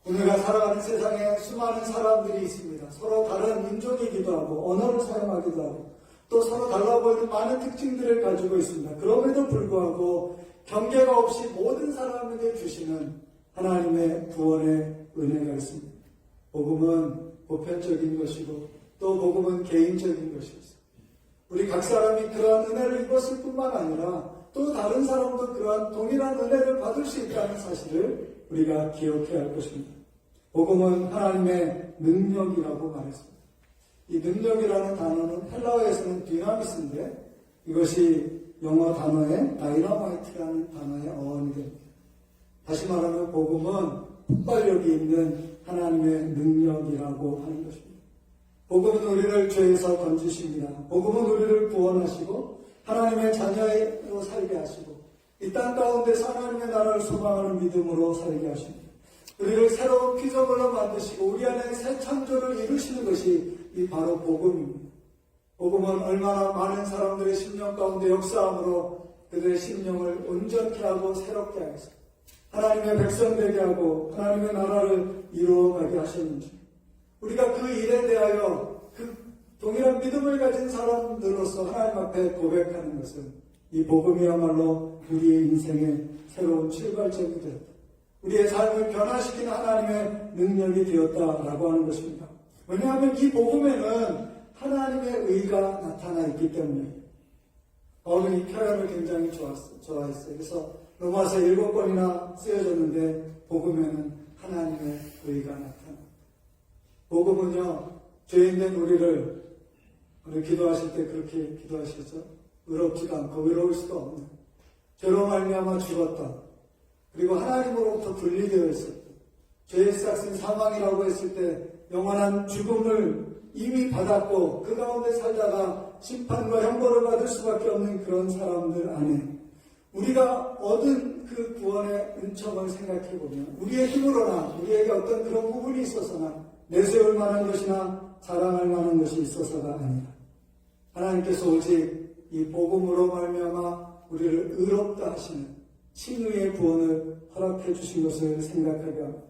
우리가 살아가는 세상에 수많은 사람들이 있습니다. 서로 다른 민족이기도 하고 언어를 사용하기도 하고 또 서로 달라 보이는 많은 특징들을 가지고 있습니다. 그럼에도 불구하고 경계가 없이 모든 사람에게 주시는 하나님의 구원의 은혜가 있습니다. 복음은 보편적인 것이고 또 복음은 개인적인 것이었습니다. 우리 각 사람이 그러한 은혜를 입었을 뿐만 아니라 또 다른 사람도 그러한 동일한 은혜를 받을 수 있다는 사실을 우리가 기억해야 할 것입니다. 복음은 하나님의 능력이라고 말했습니다. 이 능력이라는 단어는 헬라어에서는 디나미스인데 이것이 영어 단어의 다이너마이트라는 단어의 어원이 됩니다. 다시 말하면 복음은 폭발력이 있는 하나님의 능력이라고 하는 것입니다. 복음은 우리를 죄에서 건지십니다. 복음은 우리를 구원하시고 하나님의 자녀로 살게 하시고 이 땅 가운데서 하나님의 나라를 소망하는 믿음으로 살게 하십니다. 우리를 새로운 피조물로 만드시고 우리 안에 새 창조를 이루시는 것이 이 바로 복음입니다. 복음은 얼마나 많은 사람들의 심령 가운데 역사함으로 그들의 심령을 온전케 하고 새롭게 하여서 하나님의 백성 되게 하고 하나님의 나라를 이루어가게 하셨는지 우리가 그 일에 대하여 그 동일한 믿음을 가진 사람들로서 하나님 앞에 고백하는 것은 이 복음이야말로 우리의 인생의 새로운 출발점이 되었다. 우리의 삶을 변화시키는 하나님의 능력이 되었다라고 하는 것입니다. 왜냐하면 이 복음에는 하나님의 의가 나타나 있기 때문에 바울은 이 표현을 굉장히 좋아했어요. 그래서 로마서 7번이나 쓰여졌는데 복음에는 하나님의 의가 나타납니다. 복음은요, 죄인된 우리를 오늘 기도하실 때 그렇게 기도하시죠. 의롭지도 않고 의로울 수도 없는 죄로 말미암아 죽었다. 그리고 하나님으로부터 분리되어 있었다. 죄의 싹슨 사망이라고 했을 때 영원한 죽음을 이미 받았고 그 가운데 살다가 심판과 형벌을 받을 수밖에 없는 그런 사람들 안에 우리가 얻은 그 구원의 은총을 생각해보면 우리의 힘으로나 우리에게 어떤 그런 부분이 있어서나 내세울 만한 것이나 자랑할 만한 것이 있어서가 아니라 하나님께서 오직 이 복음으로 말미암아 우리를 의롭다 하시는 칭의의 구원을 허락해 주신 것을 생각하게 합니다.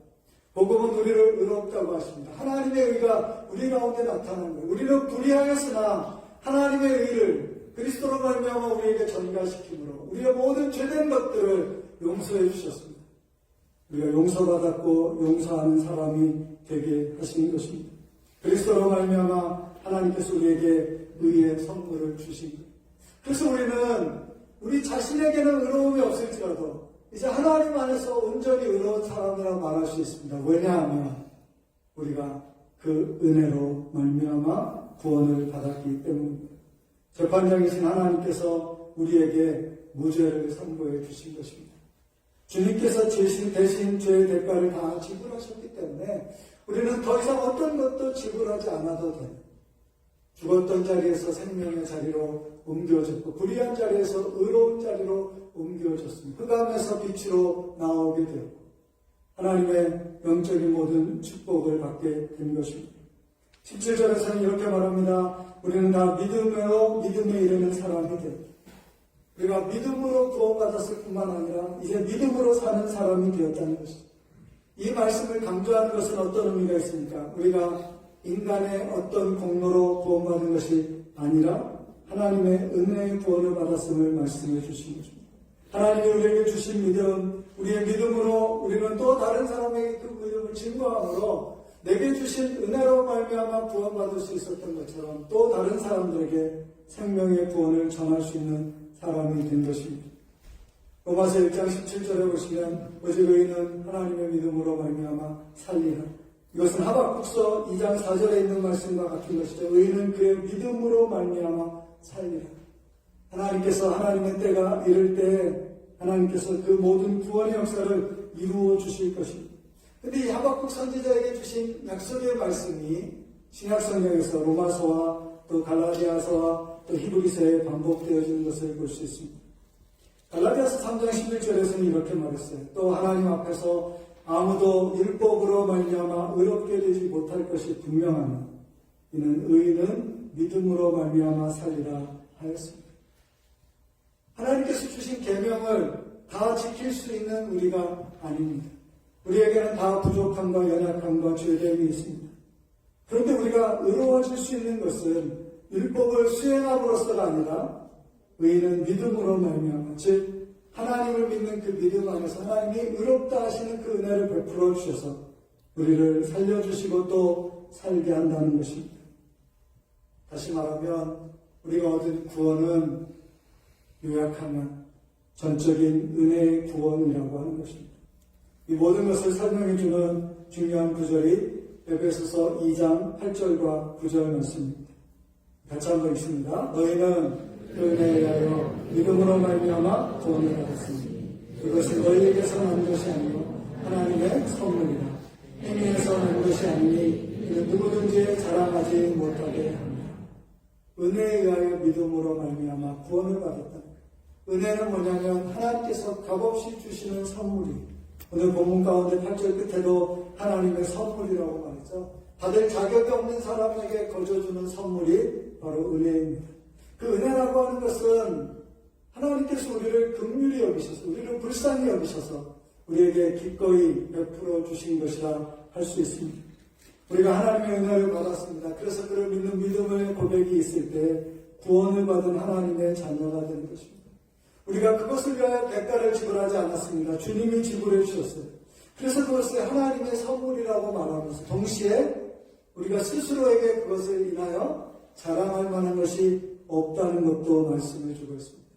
복음은 우리를 의롭다고 하십니다. 하나님의 의가 우리 가운데 나타나는 거예요. 우리는 불의하였으나 하나님의 의를 그리스도로 말미암아 우리에게 전가시킴으로 우리의 모든 죄된 것들을 용서해 주셨습니다. 우리가 용서받았고 용서하는 사람이 되게 하시는 것입니다. 그리스도로 말미암아 하나님께서 우리에게 의의 선물을 주신 거예요. 그래서 우리는 우리 자신에게는 의로움이 없을지라도 이제 하나님 안에서 온전히 의로운 사람이라고 말할 수 있습니다. 왜냐하면 우리가 그 은혜로 말미암아 구원을 받았기 때문입니다. 재판장이신 하나님께서 우리에게 무죄를 선고해 주신 것입니다. 주님께서 대신 죄의 대가를 다 지불하셨기 때문에 우리는 더 이상 어떤 것도 지불하지 않아도 됩니다. 죽었던 자리에서 생명의 자리로 옮겨졌고 불의한 자리에서 의로운 자리로 옮겨졌습니다. 흑암에서 빛으로 나오게 되었고 하나님의 영적인 모든 축복을 받게 된 것입니다. 17절에서는 이렇게 말합니다. 우리는 다 믿음으로 믿음에 이르는 사람이 되었다. 우리가 믿음으로 구원받았을 뿐만 아니라 이제 믿음으로 사는 사람이 되었다는 것입니다. 이 말씀을 강조하는 것은 어떤 의미가 있습니까? 우리가 인간의 어떤 공로로 구원받은 것이 아니라 하나님의 은혜의 구원을 받았음을 말씀해 주신 것입니다. 하나님이 우리에게 주신 믿음, 우리의 믿음으로 우리는 또 다른 사람에게 그 믿음을 증거함으로 내게 주신 은혜로 말미암아 구원받을 수 있었던 것처럼 또 다른 사람들에게 생명의 구원을 전할 수 있는 사람이 된 것입니다. 로마서 1장 17절에 보시면 오직 의인은 하나님의 믿음으로 말미암아 살리라. 이것은 하박국서 2장 4절에 있는 말씀과 같은 것이죠. 의인은 그의 믿음으로 말미암아 살리라. 하나님께서 하나님의 때가 이를 때 하나님께서 그 모든 구원의 역사를 이루어 주실 것입니다. 그런데 이 하박국 선지자에게 주신 약속의 말씀이 신약성경에서 로마서와 또 갈라디아서와 또 히브리서에 반복되어지는 것을 볼 수 있습니다. 갈라디아서 3장 11절에서는 이렇게 말했어요. 또 하나님 앞에서 아무도 율법으로 말미암아 의롭게 되지 못할 것이 분명하며 이는 의인은 믿음으로 말미암아 살리라 하였습니다. 하나님께서 주신 계명을 다 지킬 수 있는 우리가 아닙니다. 우리에게는 다 부족함과 연약함과 죄됨이 있습니다. 그런데 우리가 의로워질 수 있는 것은 율법을 수행함으로써가 아니라 의인은 믿음으로 말미암아 즉 하나님을 믿는 그 믿음 안에서 하나님이 의롭다 하시는 그 은혜를 베풀어 주셔서 우리를 살려주시고 또 살게 한다는 것입니다. 다시 말하면 우리가 얻은 구원은 요약하면 전적인 은혜의 구원이라고 하는 것입니다. 이 모든 것을 설명해주는 중요한 구절이 에베소서 2장 8절과 9절 말씀입니다. 같이 한번 읽습니다. 너희는 그 은혜에 의하여 믿음으로 말미암아 구원을 받았으니 그것은 너희에게서 난 것이 아니고 하나님의 선물이라. 행위에서 난 것이 아니니 이는 누구든지 자랑하지 못하게 합니다. 은혜에 의하여 믿음으로 말미암아 구원을 받았다. 은혜는 뭐냐면 하나님께서 값없이 주시는 선물이 오늘 본문 가운데 8절 끝에도 하나님의 선물이라고 말했죠. 받을 자격이 없는 사람에게 거저주는 선물이 바로 은혜입니다. 그 은혜라고 하는 것은 하나님께서 우리를 긍휼히 여기셔서 우리를 불쌍히 여기셔서 우리에게 기꺼이 베풀어 주신 것이라 할 수 있습니다. 우리가 하나님의 은혜를 받았습니다. 그래서 그를 믿는 믿음의 고백이 있을 때 구원을 받은 하나님의 자녀가 되는 것입니다. 우리가 그것을 위하여 대가를 지불하지 않았습니다. 주님이 지불해 주셨어요. 그래서 그것을 하나님의 선물이라고 말하면서 동시에 우리가 스스로에게 그것을 인하여 자랑할 만한 것이 없다는 것도 말씀해 주고 있습니다.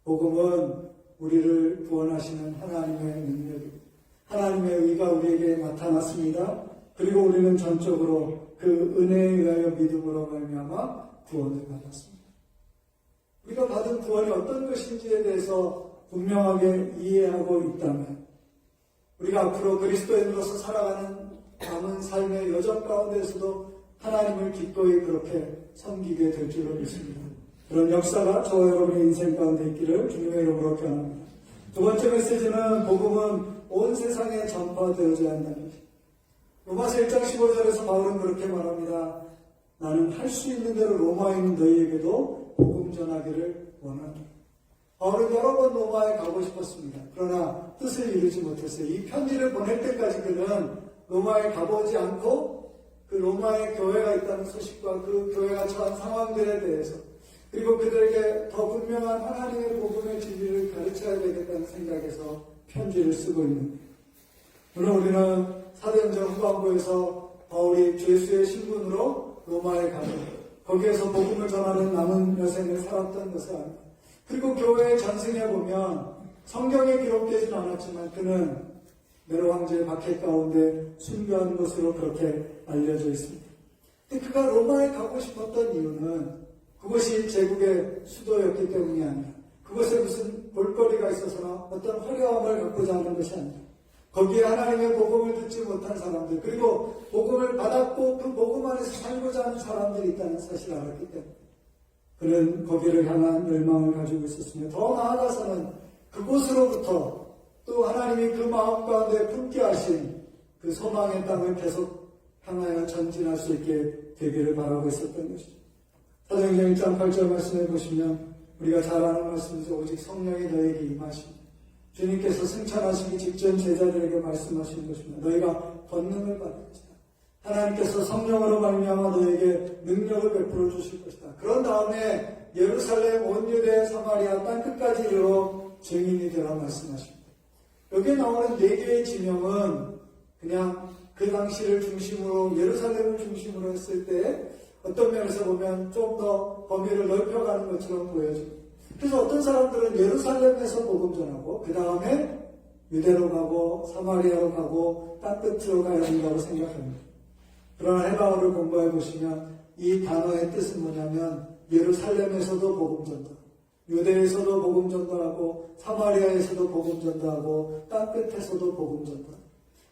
복음은 우리를 구원하시는 하나님의 능력입니다. 하나님의 의가 우리에게 나타났습니다. 그리고 우리는 전적으로 그 은혜에 의하여 믿음으로 말미암아 구원을 받았습니다. 우리가 받은 구원이 어떤 것인지에 대해서 분명하게 이해하고 있다면 우리가 앞으로 그리스도인으로서 살아가는 남은 삶의 여정 가운데서도 하나님을 기꺼이 그렇게 섬기게 될 줄로 믿습니다. 그런 역사가 저와 여러분의 인생 가운데 있기를 주님의 이름으로 기원합니다. 두 번째 메시지는 복음은 온 세상에 전파되어져야 한다는 것입니다. 로마서 1장 15절에서 바울은 그렇게 말합니다. 나는 할 수 있는 대로 로마에 있는 너희에게도 복음 전하기를 원한다. 바울은 여러 번 로마에 가고 싶었습니다. 그러나 뜻을 이루지 못했어요. 이 편지를 보낼 때까지 그는 로마에 가보지 않고 그 로마에 교회가 있다는 소식과 그 교회가 처한 상황들에 대해서 그리고 그들에게 더 분명한 하나님의 복음의 진리를 가르쳐야 되겠다는 생각에서 편지를 쓰고 있는 거예요. 물론 우리는 사도행전 후반부에서 바울이 주 예수의 신분으로 로마에 가고 거기에서 복음을 전하는 남은 여생을 살았던 것을 압니다. 그리고 교회의 전승에 보면 성경에 기록되진 않았지만 그는 네로 황제의 박해 가운데 순교한 것으로 그렇게 알려져 있습니다. 근데 그가 로마에 가고 싶었던 이유는 그것이 제국의 수도였기 때문이 아니라 그것에 무슨 볼거리가 있어서나 어떤 화려함을 갖고자 하는 것이 아니라 거기에 하나님의 복음을 듣지 못한 사람들 그리고 복음을 받았고 그 복음 안에서 살고자 하는 사람들이 있다는 사실을 알았기 때문에 그는 거기를 향한 열망을 가지고 있었으며 더 나아가서는 그곳으로부터 또 하나님이 그 마음 가운데 품게 하신 그 소망의 땅을 계속 향하여 전진할 수 있게 되기를 바라고 있었던 것이죠. 사도행전 1장 8절 말씀해 보시면 우리가 잘 아는 말씀이죠. 오직 성령이 너에게 임하시니 주님께서 승천하시기 직전 제자들에게 말씀하신 것입니다. 너희가 권능을 받을 것이다. 하나님께서 성령으로 말미암아 너에게 능력을 베풀어 주실 것이다. 그런 다음에 예루살렘, 온 유대, 사마리아 땅끝까지 이르러 증인이 되라 말씀하십니다. 여기에 나오는 4개의 지명은 그냥 그 당시를 중심으로 예루살렘을 중심으로 했을 때 어떤 면에서 보면 좀 더 범위를 넓혀가는 것처럼 보여집니다. 그래서 어떤 사람들은 예루살렘에서 복음 전하고 그 다음에 유대로 가고 사마리아로 가고 땅끝으로 가야 된다고 생각합니다. 그러나 헤브라어를 공부해 보시면 이 단어의 뜻은 뭐냐면 예루살렘에서도 복음 전달, 유대에서도 복음 전달하고 사마리아에서도 복음 전달하고 땅끝에서도 복음 전달.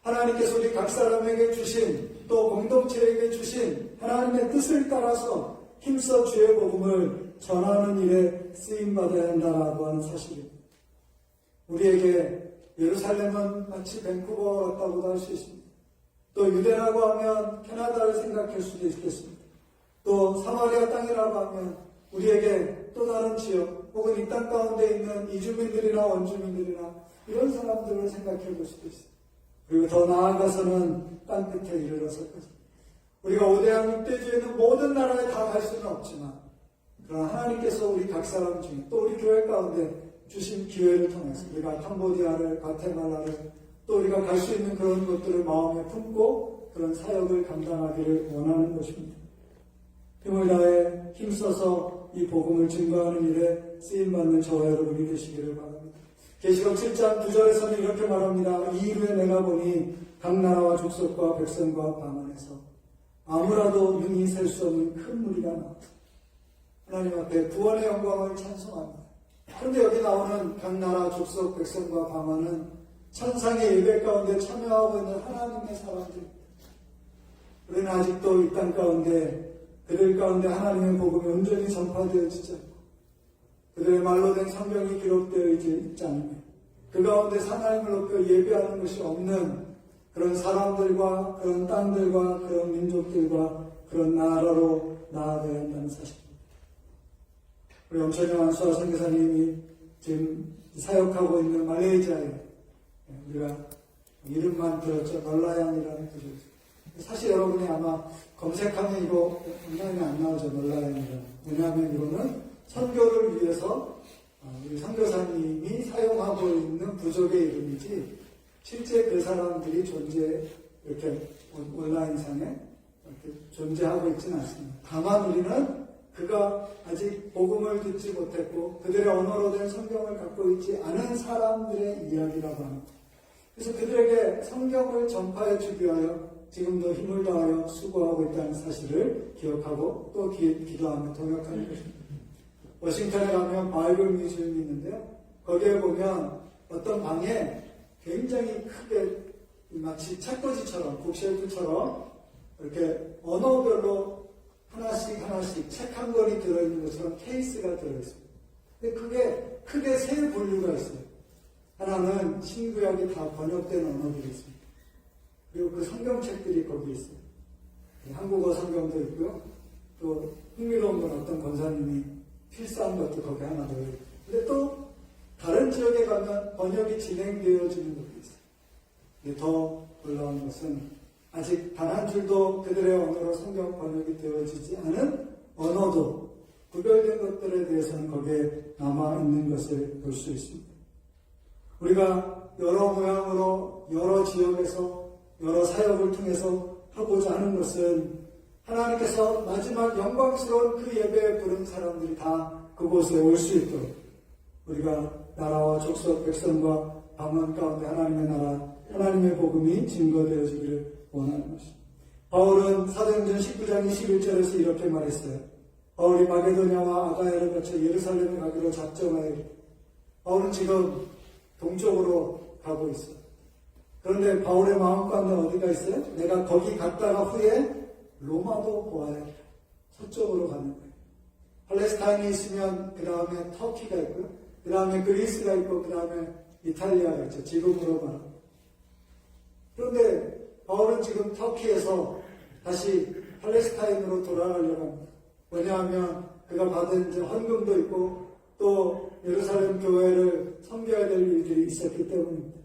하나님께서 우리 각 사람에게 주신 또 공동체에게 주신 하나님의 뜻을 따라서 힘써 주의 복음을 전하는 일에 쓰임받아야 한다라고 하는 사실입니다. 우리에게 예루살렘은 마치 밴쿠버 같다고도 할 수 있습니다. 또 유대라고 하면 캐나다를 생각할 수도 있겠습니다. 또 사마리아 땅이라고 하면 우리에게 또 다른 지역 혹은 이 땅 가운데 있는 이주민들이나 원주민들이나 이런 사람들을 생각해 볼 수도 있습니다. 그리고 더 나아가서는 땅끝에 이르러서까지 우리가 5대양 6대주에 있는 모든 나라에 다 갈 수는 없지만 그러나 하나님께서 우리 각 사람 중에 또 우리 교회 가운데 주신 기회를 통해서 우리가 캄보디아를, 과테말라를 또 우리가 갈 수 있는 그런 것들을 마음에 품고 그런 사역을 감당하기를 원하는 것입니다. 힘을 다해 힘써서 이 복음을 증거하는 일에 쓰임받는 저와 여러분이 되시기를 바랍니다. 계시록 7장 9절에서는 이렇게 말합니다. 이 일후에 내가 보니 각 나라와 족속과 백성과 방언에서 아무라도 눈이 셀 수 없는 큰 무리가 나왔다. 하나님 앞에 구원의 영광을 찬송합니다. 그런데 여기 나오는 각 나라 족속 백성과 방언은 천상의 예배 가운데 참여하고 있는 하나님의 사람들입니다. 우리는 아직도 이 땅 가운데 그들 가운데 하나님의 복음이 온전히 전파되어지지 않고 그들의 말로 된 성경이 기록되어 있지 않으며 그 가운데 하나님을 높여 예배하는 것이 없는 그런 사람들과 그런 땅들과 그런 민족들과 그런 나라로 나아가야 한다는 사실입니다. 우리 엄천영 안수아 선교사님이 지금 사역하고 있는 말레이시아에 우리가 이름만 들었죠. 놀라양이라는 곳이 사실 여러분이 아마 검색하면 이거 온라인에 안 나오죠. 놀라양이라는. 왜냐하면 이거는 선교를 위해서 우리 선교사님이 사용하고 있는 부족의 이름이지 실제 그 사람들이 이렇게 온라인상에 이렇게 존재하고 있지는 않습니다. 다만 우리는 그가 아직 복음을 듣지 못했고 그들의 언어로 된 성경을 갖고 있지 않은 사람들의 이야기라고 합니다. 그래서 그들에게 성경을 전파해 주기 위하여 지금도 힘을 다하여 수고하고 있다는 사실을 기억하고 또 기도하며 동역하는 것입니다. 워싱턴에 가면 바이블 뮤지엄이 있는데요. 거기에 보면 어떤 방에 굉장히 크게 마치 책꽂이처럼 북쉘프처럼 이렇게 언어별로 하나씩 책 한 권이 들어있는 것처럼 케이스가 들어있습니다. 근데 그게 크게 세 분류가 있어요. 하나는 신구약이 다 번역된 언어들이 있습니다. 그리고 그 성경책들이 거기 있어요. 한국어 성경도 있고요. 또 흥미로운 건 어떤 권사님이 필사한 것도 거기 하나 더 있고. 근데 또 다른 지역에 가면 번역이 진행되어지는 것도 있어요. 근데 더 놀라운 것은 아직 단 한 줄도 그들의 언어로 성경 번역이 되어지지 않은 언어도 구별된 것들에 대해서는 거기에 남아있는 것을 볼 수 있습니다. 우리가 여러 모양으로 여러 지역에서 여러 사역을 통해서 하고자 하는 것은 하나님께서 마지막 영광스러운 그 예배에 부른 사람들이 다 그곳에 올 수 있도록 우리가 나라와 족속 백성과 방언 가운데 하나님의 나라, 하나님의 복음이 증거되어지기를 원하는 것입니다. 바울은 사도행전 19장 21절에서 이렇게 말했어요. 바울이 마게도냐와 아가야를 거쳐 예루살렘에 가기로 작정하여 바울은 지금 동쪽으로 가고 있어요. 그런데 바울의 마음 가운데 어디가 있어요? 내가 거기 갔다가 후에 로마도 보아야 서쪽으로 가는 거예요. 팔레스타인이 있으면 그 다음에 터키가 있고요. 그 다음에 그리스가 있고 그 다음에 이탈리아가 있죠. 지금으로 말하면. 그런데 바울은 지금 터키에서 다시 팔레스타인으로 돌아가려고 합니다. 왜냐하면 그가 받은 이제 헌금도 있고 또 예루살렘 교회를 섬겨야 될 일들이 있었기 때문입니다.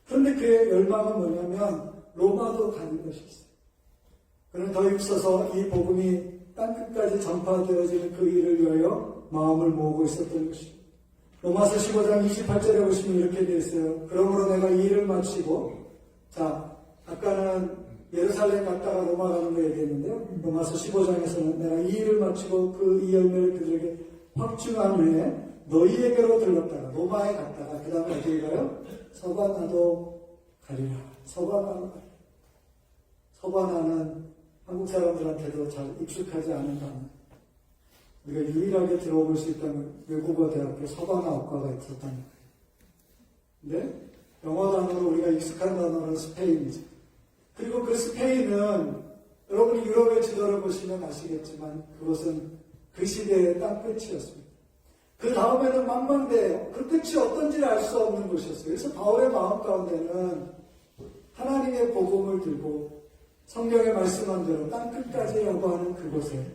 그런데 그의 열망은 뭐냐면 로마도 가는 것이 있어요. 그는 더 있어서 이 복음이 땅끝까지 전파되어지는 그 일을 위하여 마음을 모으고 있었던 것입니다. 로마서 15장 28절에 보시면 이렇게 되어 있어요. 그러므로 내가 이 일을 마치고, 자, 아까는 예루살렘 갔다가 로마 가는 거 얘기했는데요. 로마서 15장에서는 내가 이 일을 마치고 그 이 열매를 그들에게 확증한 후에 너희에게로 들렀다가 로마에 갔다가 그 다음에 어디에 가요? 서바나도 가리라. 서바나는 한국 사람들한테도 잘 익숙하지 않은 단어. 우리가 유일하게 들어볼 수 있다면 외국어 대학교 서바나학과가 있었다는 거예요. 근데 영어 단어로 우리가 익숙한 단어는 스페인이죠. 그리고 그 스페인은 여러분이 유럽의 지도를 보시면 아시겠지만 그것은 그 시대의 땅끝이었습니다. 그 다음에는 망망대해요. 그 끝이 어떤지를 알 수 없는 곳이었어요. 그래서 바울의 마음 가운데는 하나님의 복음을 들고 성경에 말씀한 대로 땅끝까지라고 하는 그곳에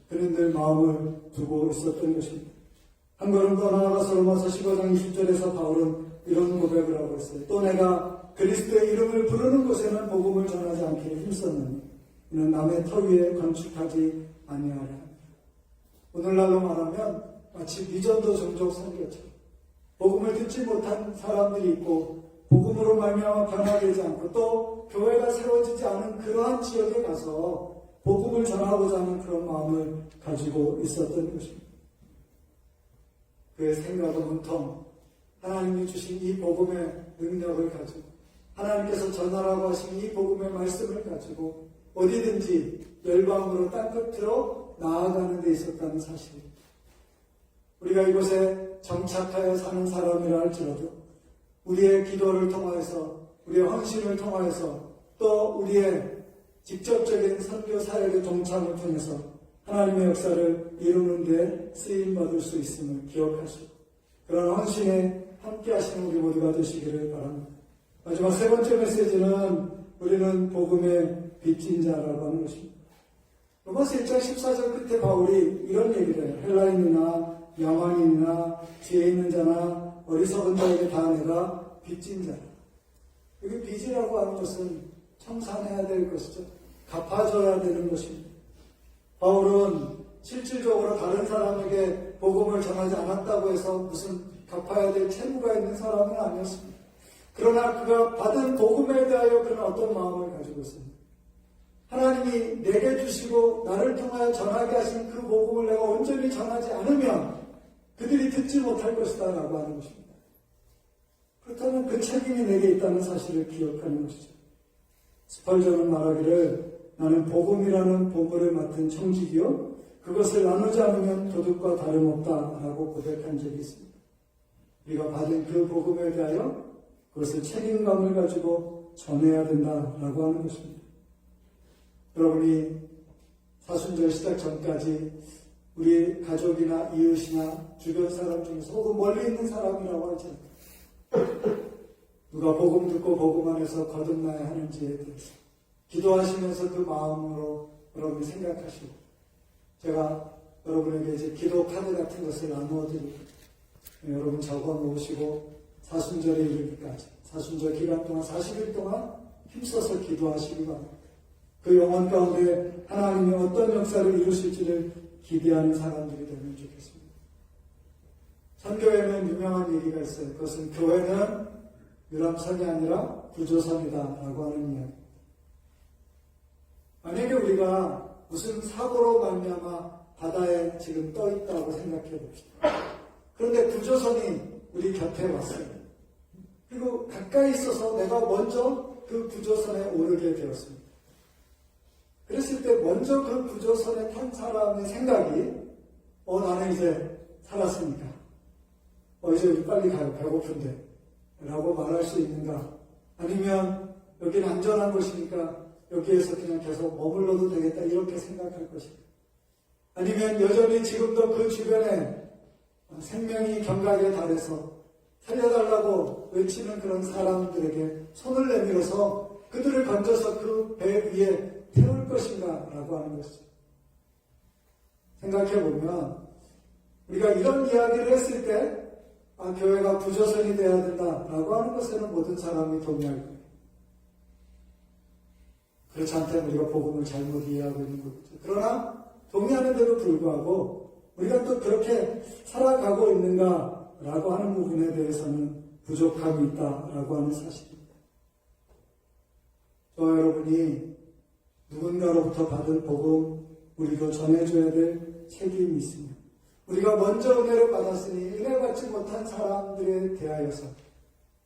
그는 늘 마음을 두고 있었던 것입니다. 한 걸음 더 나아가서 로마서 15장 20절에서 바울은 이런 고백을 하고 있어요. 또 내가 그리스도의 이름을 부르는 곳에는 복음을 전하지 않기를 힘썼느니 이는 남의 터 위에 건축하지 아니하랴. 오늘날로 말하면 마치 미전도 종족 선교처럼 복음을 듣지 못한 사람들이 있고 복음으로 말미암아 변화되지 않고 또 교회가 세워지지 않은 그러한 지역에 가서 복음을 전하고자 하는 그런 마음을 가지고 있었던 것입니다. 그의 생각은 온통 하나님이 주신 이 복음의 능력을 가지고 하나님께서 전하라고 하신 이 복음의 말씀을 가지고 어디든지 열방으로 땅끝으로 나아가는 데 있었다는 사실입니다. 우리가 이곳에 정착하여 사는 사람이라 할지라도 우리의 기도를 통하여서 우리의 헌신을 통하여서 또 우리의 직접적인 선교 사역의 동참을 통해서 하나님의 역사를 이루는 데 쓰임받을 수 있음을 기억하시고 그런 헌신에 함께 하시는 우리 모두가 되시기를 바랍니다. 마지막 세 번째 메시지는 우리는 복음의 빚진 자라고 하는 것입니다. 로마서 1장 14절 끝에 바울이 이런 얘기를 해요. 헬라인이나 영왕인이나 지혜 있는 자나 어리석은 자에게 다 내가 빚진 자라. 여기 빚이라고 하는 것은 청산해야 될 것이죠. 갚아줘야 되는 것입니다. 바울은 실질적으로 다른 사람에게 복음을 전하지 않았다고 해서 무슨 갚아야 될 채무가 있는 사람은 아니었습니다. 그러나 그가 받은 복음에 대하여 그는 어떤 마음을 가지고 있습니다. 하나님이 내게 주시고 나를 통하여 전하게 하신 그 복음을 내가 온전히 전하지 않으면 그들이 듣지 못할 것이다 라고 하는 것입니다. 그렇다면 그 책임이 내게 있다는 사실을 기억하는 것이죠. 스펄전은 말하기를 나는 복음이라는 보물을 맡은 청직이요 그것을 나누지 않으면 도둑과 다름없다 라고 고백한 적이 있습니다. 우리가 받은 그 복음에 대하여 그것을 책임감을 가지고 전해야 된다라고 하는 것입니다. 여러분이 사순절 시작 전까지 우리 가족이나 이웃이나 주변 사람 중에서 혹은 멀리 있는 사람이라고 하지 않을까? 누가 복음 듣고 복음 안에서 거듭나야 하는지에 대해서 기도하시면서 그 마음으로 여러분이 생각하시고 제가 여러분에게 이제 기도 카드 같은 것을 나누어드리고 여러분 적어 놓으시고 사순절에 이르기까지 사순절 기간 동안 40일 동안 힘써서 기도하시기 바랍니다. 그 영혼 가운데 하나님이 어떤 역사를 이루실지를 기대하는 사람들이 되면 좋겠습니다. 선교에는 유명한 얘기가 있어요. 그것은 교회는 유람선이 아니라 구조선이다 라고 하는 이야기입니다. 만약에 우리가 무슨 사고로 말미암아 바다에 지금 떠 있다고 생각해 봅시다. 그런데 구조선이 우리 곁에 왔어요. 그리고 가까이 있어서 내가 먼저 그 구조선에 오르게 되었습니다. 그랬을 때 먼저 그 구조선에 탄 사람의 생각이 나는 이제 살았으니까 이제 우리 빨리 가요. 배고픈데 라고 말할 수 있는가? 아니면 여기는 안전한 곳이니까 여기에서 그냥 계속 머물러도 되겠다 이렇게 생각할 것인가? 아니면 여전히 지금도 그 주변에 생명이 경각에 달해서 살려달라고 외치는 그런 사람들에게 손을 내밀어서 그들을 건져서 그 배 위에 태울 것인가 라고 하는 것이죠. 생각해보면 우리가 이런 이야기를 했을 때 교회가 구조선이 되어야 된다라고 하는 것에는 모든 사람이 동의할 거예요. 그렇지 않다면 우리가 복음을 잘못 이해하고 있는 거겠죠. 그러나 동의하는데도 불구하고 우리가 또 그렇게 살아가고 있는가라고 하는 부분에 대해서는 부족함이 있다라고 하는 사실입니다. 저와 여러분이 누군가로부터 받은 복음 우리도 전해줘야 될 책임이 있습니다. 우리가 먼저 은혜를 받았으니 은혜 받지 못한 사람들에 대하여서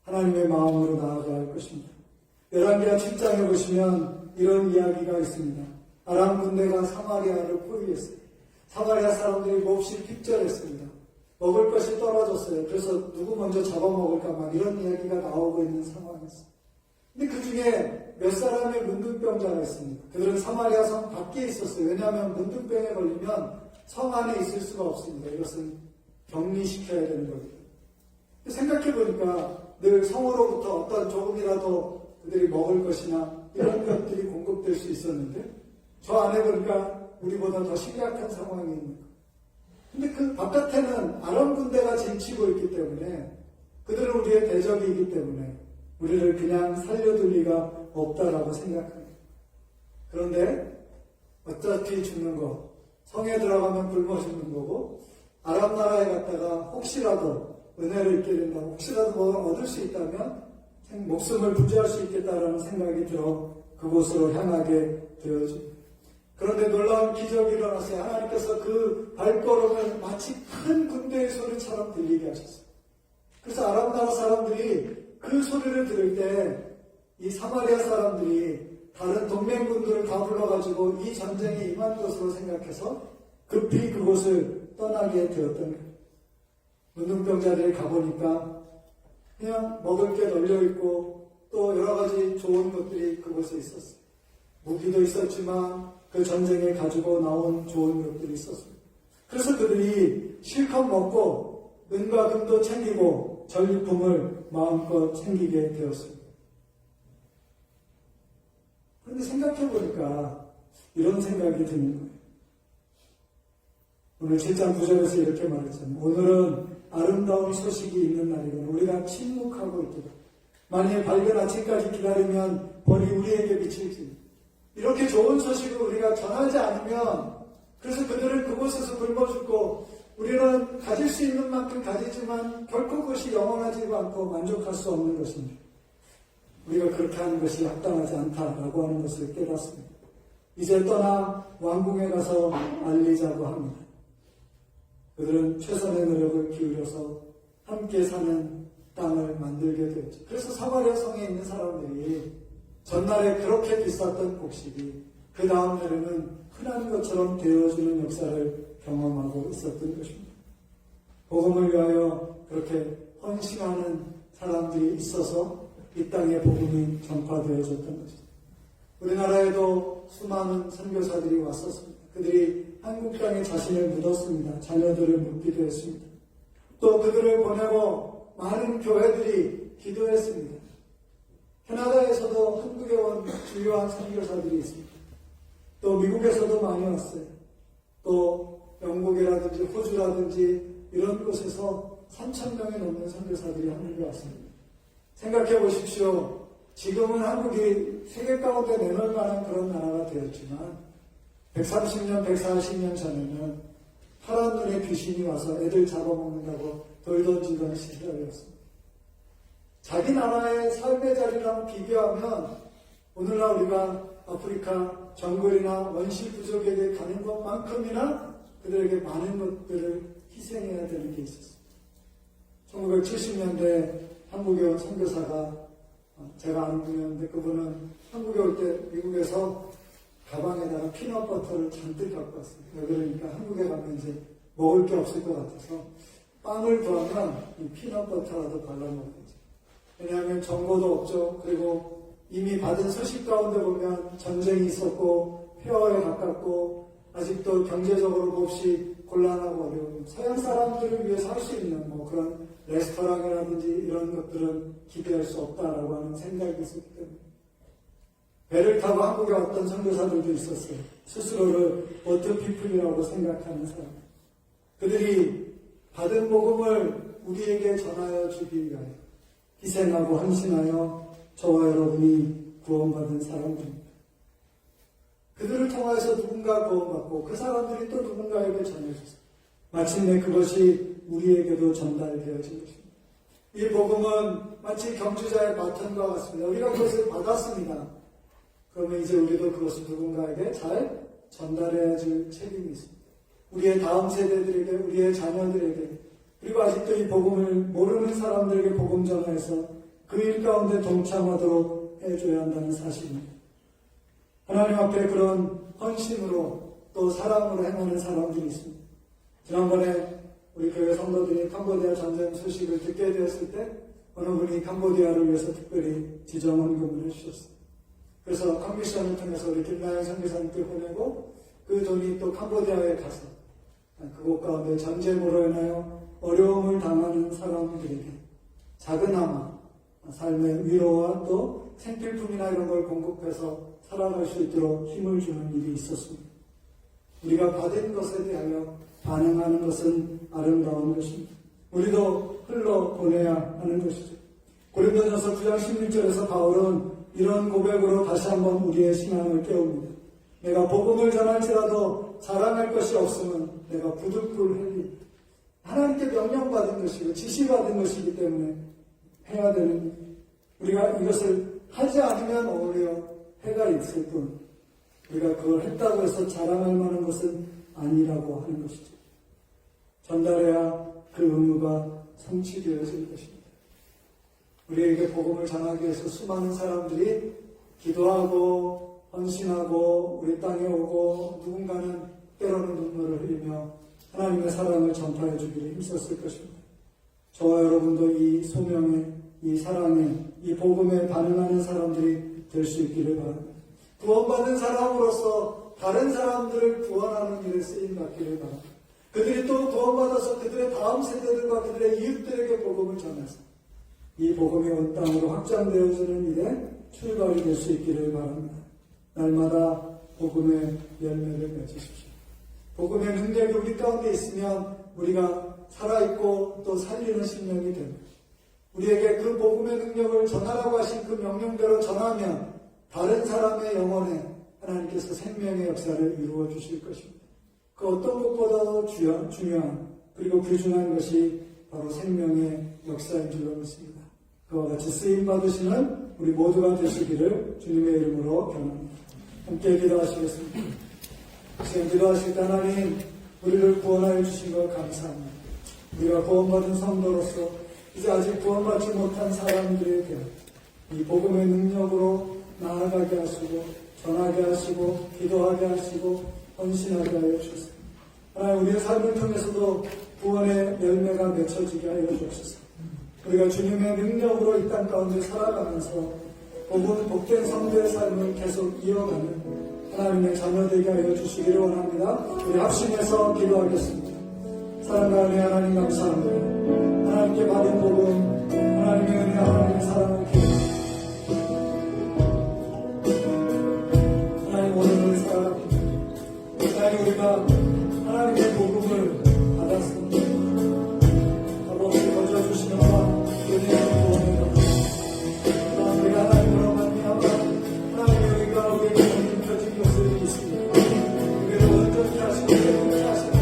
하나님의 마음으로 나아가야 할 것입니다. 열왕기하 7장에 보시면 이런 이야기가 있습니다. 아람 군대가 사마리아를 포위했어요. 사마리아 사람들이 몹시 핍절했습니다. 먹을 것이 떨어졌어요. 그래서 누구 먼저 잡아먹을까 막 이런 이야기가 나오고 있는 상황이었어요. 근데 그 중에 몇 사람의 문둥병자가 있습니다. 그들은 사마리아 성 밖에 있었어요. 왜냐하면 문둥병에 걸리면 성 안에 있을 수가 없습니다. 이것은 격리시켜야 되는 거거든요. 생각해보니까 늘 성으로부터 어떤 조금이라도 그들이 먹을 것이나 이런 것들이 공급될 수 있었는데 저 안에 보니까 우리보다 더 심각한 상황이 있는 거예요. 근데 그 바깥에는 아람 군대가 진치고 있기 때문에 그들은 우리의 대적이기 때문에 우리를 그냥 살려둘 리가 없다라고 생각합니다. 그런데 어차피 죽는 거 성에 들어가면 굶어 죽는 거고 아랍 나라에 갔다가 혹시라도 은혜를 입게 된다면 혹시라도 뭐 얻을 수 있다면 목숨을 부지할 수 있겠다라는 생각이 들어 그곳으로 향하게 되어집니다. 그런데 놀라운 기적이 일어났어요. 하나님께서 그 발걸음을 마치 큰 군대의 소리처럼 들리게 하셨어요. 그래서 아랍 나라 사람들이 그 소리를 들을 때 이 사마리아 사람들이 다른 동맹군들을 다 불러가지고 이 전쟁에 임한 것으로 생각해서 급히 그곳을 떠나게 되었던 거예요. 문둥병자들이 가보니까 그냥 먹을 게 널려있고 또 여러 가지 좋은 것들이 그곳에 있었어요. 무기도 있었지만 그 전쟁에 가지고 나온 좋은 것들이 있었어요. 그래서 그들이 실컷 먹고 은과 금도 챙기고 전리품을 마음껏 챙기게 되었습니다. 그런데 생각해보니까 이런 생각이 드는 거예요. 오늘 7장 9절에서 이렇게 말했잖아요. 오늘은 아름다운 소식이 있는 날이거든 우리가 침묵하고 있도다. 만일 밝은 아침까지 기다리면 벌이 우리에게 미칠지. 이렇게 좋은 소식을 우리가 전하지 않으면 그래서 그들은 그곳에서 굶어 죽고 우리는 가질 수 있는 만큼 가지지만 결코 그것이 영원하지도 않고 만족할 수 없는 것입니다. 우리가 그렇게 하는 것이 합당하지 않다라고 하는 것을 깨닫습니다. 이제 떠나 왕궁에 가서 알리자고 합니다. 그들은 최선의 노력을 기울여서 함께 사는 땅을 만들게 되었죠. 그래서 사마리아 성에 있는 사람들이 전날에 그렇게 비쌌던 곡식이 그 다음 날에는 흔한 것처럼 되어주는 역사를 경험하고 있었던 것입니다. 복음을 위하여 그렇게 헌신하는 사람들이 있어서 이 땅에 복음이 전파되어졌던 것입니다. 우리나라에도 수많은 선교사들이 왔었습니다. 그들이 한국 땅에 자신을 묻었습니다. 자녀들을 묻기도 했습니다. 또 그들을 보내고 많은 교회들이 기도했습니다. 캐나다에서도 한국에 온 주요한 선교사들이 있습니다. 또 미국에서도 많이 왔어요. 또 영국이라든지 호주라든지 이런 곳에서 3,000명이 넘는 선교사들이 한국에 왔습니다. 생각해 보십시오. 지금은 한국이 세계 가운데 내놓을 만한 그런 나라가 되었지만 130년, 140년 전에는 파란 눈에 귀신이 와서 애들 잡아먹는다고 돌 던지던 시절이었습니다. 자기 나라의 삶의 자리랑 비교하면 오늘날 우리가 아프리카 정글이나 원시 부족에게 가는 것만큼이나 그들에게 많은 것들을 희생해야 되는 게 있었습니다. 1970년대 한국에 온 선교사가 제가 아는 분이었는데 그분은 한국에 올 때 미국에서 가방에다가 피넛버터를 잔뜩 갖고 왔어요. 그러니까 한국에 가면 이제 먹을 게 없을 것 같아서 빵을 구하면 이 피넛버터라도 발라먹어야지. 왜냐하면 정보도 없죠. 그리고 이미 받은 소식 가운데 보면 전쟁이 있었고 폐허에 가깝고 아직도 경제적으로 몹시 곤란하고 어려운 서양 사람들을 위해서 할 수 있는 뭐 그런 레스토랑이라든지 이런 것들은 기대할 수 없다라고 하는 생각이 있었기 때문에 배를 타고 한국에 왔던 선교사들도 있었어요. 스스로를 워터피플이라고 생각하는 사람. 그들이 받은 복음을 우리에게 전하여 주기 위하여 희생하고 헌신하여 저와 여러분이 구원받은 사람들입니다. 그들을 통해서 누군가 구원받고 그 사람들이 또 누군가에게 전해졌어요. 마침내 그것이 우리에게도 전달되어진 것입니다. 이 복음은 마치 경주자의 바톤과 같습니다. 우리가 그것을 받았습니다. 그러면 이제 우리도 그것을 누군가에게 잘 전달해야 줄 책임이 있습니다. 우리의 다음 세대들에게, 우리의 자녀들에게, 그리고 아직도 이 복음을 모르는 사람들에게 복음 전해서 그 일 가운데 동참하도록 해줘야 한다는 사실입니다. 하나님 앞에 그런 헌신으로 또 사랑으로 행하는 사람들이 있습니다. 지난번에 우리 교회 성도들이 캄보디아 전쟁 소식을 듣게 되었을 때 어느 분이 캄보디아를 위해서 특별히 지정헌금을 해주셨어요. 그래서 커미션을 통해서 우리 김나영 선교사님께 보내고 그 돈이 또 캄보디아에 가서 그곳 가운데 전쟁으로 인하여 어려움을 당하는 사람들에게 작은아마 삶의 위로와 또 생필품이나 이런 걸 공급해서 살아갈 수 있도록 힘을 주는 일이 있었습니다. 우리가 받은 것에 대하여 반응하는 것은 아름다운 것입니다. 우리도 흘러보내야 하는 것이죠. 고린도전서 9장 16절에서 바울은 이런 고백으로 다시 한번 우리의 신앙을 깨웁니다. 내가 복음을 전할지라도 자랑할 것이 없으면 내가 부득불하리. 하나님께 명령받은 것이고 지시받은 것이기 때문에 해야 되는 우리가 이것을 하지 않으면 오히려 해가 있을 뿐 우리가 그걸 했다고 해서 자랑할 만한 것은 아니라고 하는 것이죠. 전달해야 그 의무가 성취되어질 것입니다. 우리에게 복음을 전하기 위해서 수많은 사람들이 기도하고 헌신하고 우리 땅에 오고 누군가는 때로는 눈물을 흘리며 하나님의 사랑을 전파해 주기를 힘썼을 것입니다. 저와 여러분도 이 소명에, 이 사랑에, 이 복음에 반응하는 사람들이 될 수 있기를 바랍니다. 구원받은 사람으로서 다른 사람들을 구원하는 일에 쓰임받기를 바랍니다. 그들이 또 구원받아서 그들의 다음 세대들과 그들의 이웃들에게 복음을 전해서 이 복음이 온 땅으로 확장되어지는 일에 출발이 될 수 있기를 바랍니다. 날마다 복음의 열매를 맺으십시오. 복음의 능력이 우리 가운데 있으면 우리가 살아있고 또 살리는 sinh 명이 됩니다. 우리에게 그 복음의 능력을 전하라고 하신 그 명령대로 전하면 다른 사람의 영혼에 하나님께서 생명의 역사를 이루어 주실 것입니다. 그 어떤 것보다도 중요한 그리고 귀중한 것이 바로 생명의 역사인 줄로 믿습니다. 그와 같이 쓰임 받으시는 우리 모두가 되시기를 주님의 이름으로 권합니다. 함께 기도하시겠습니다. 지금 기도하실 때 하나님 우리를 구원하여 주신 것 감사합니다. 우리가 구원받은 성도로서 이제 아직 구원받지 못한 사람들에게 이 복음의 능력으로 나아가게 하시고 전하게 하시고 기도하게 하시고 헌신하게 하여 주세요. 하나님 우리의 삶을 통해서도 구원의 열매가 맺혀지게 하여 주옵소서. 우리가 주님의 능력으로 이 땅 가운데 살아가면서 복된 성도의 삶을 계속 이어가는 하나님의 자녀 되게 하여 주시기를 원합니다. 우리 합심해서 기도하겠습니다. 사랑과 은혜 하나님 감사합니다. 하나님께 받은 복음, 하나님의 은혜, 하나님의 사랑을 기도합니다. 하나님 오늘을 살아갑니다. 하나님 우리가 하나님의 복음을 받았습니다. 아버지 거저주시는 은혜의 구원을 받습니다. 우리가 하나님으로 말미암아 하나님의 의가 우리에게 힘겨진 것을 있습니다. 우리를 온전히 하시고 깨끗이 하시는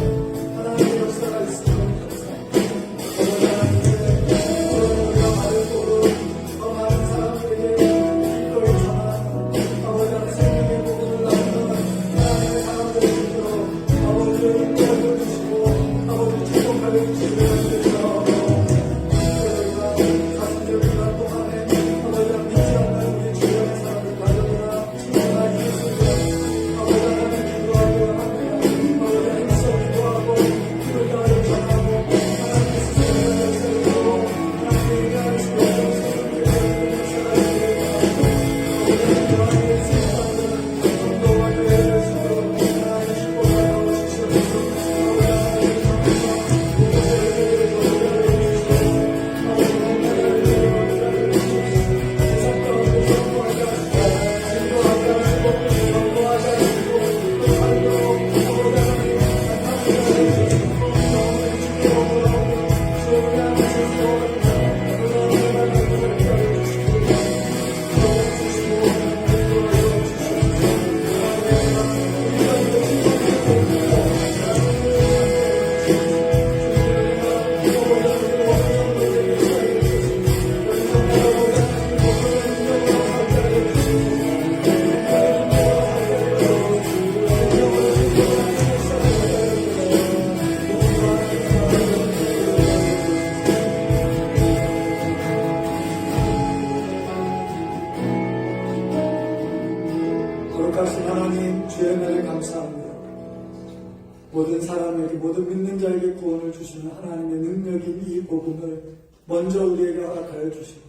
하나님의 역사가 있음을 감사합니다. 하나님께 우리가 받을 복음 더 많은 사람들에게 기꺼이 전하는 아버지 안에 생명의 복음을 나누는 하나님의 사람들을 주시고 아버지의 인도하여 주시고 아버지 축복하여 주시기를 주시옵소서. 거룩하신 하나님 주의 은혜를 감사합니다. 모든 사람에게 모든 믿는 자에게 구원을 주시는 하나님의 능력인 이 복음을 먼저 우리에게 허락하여 주시고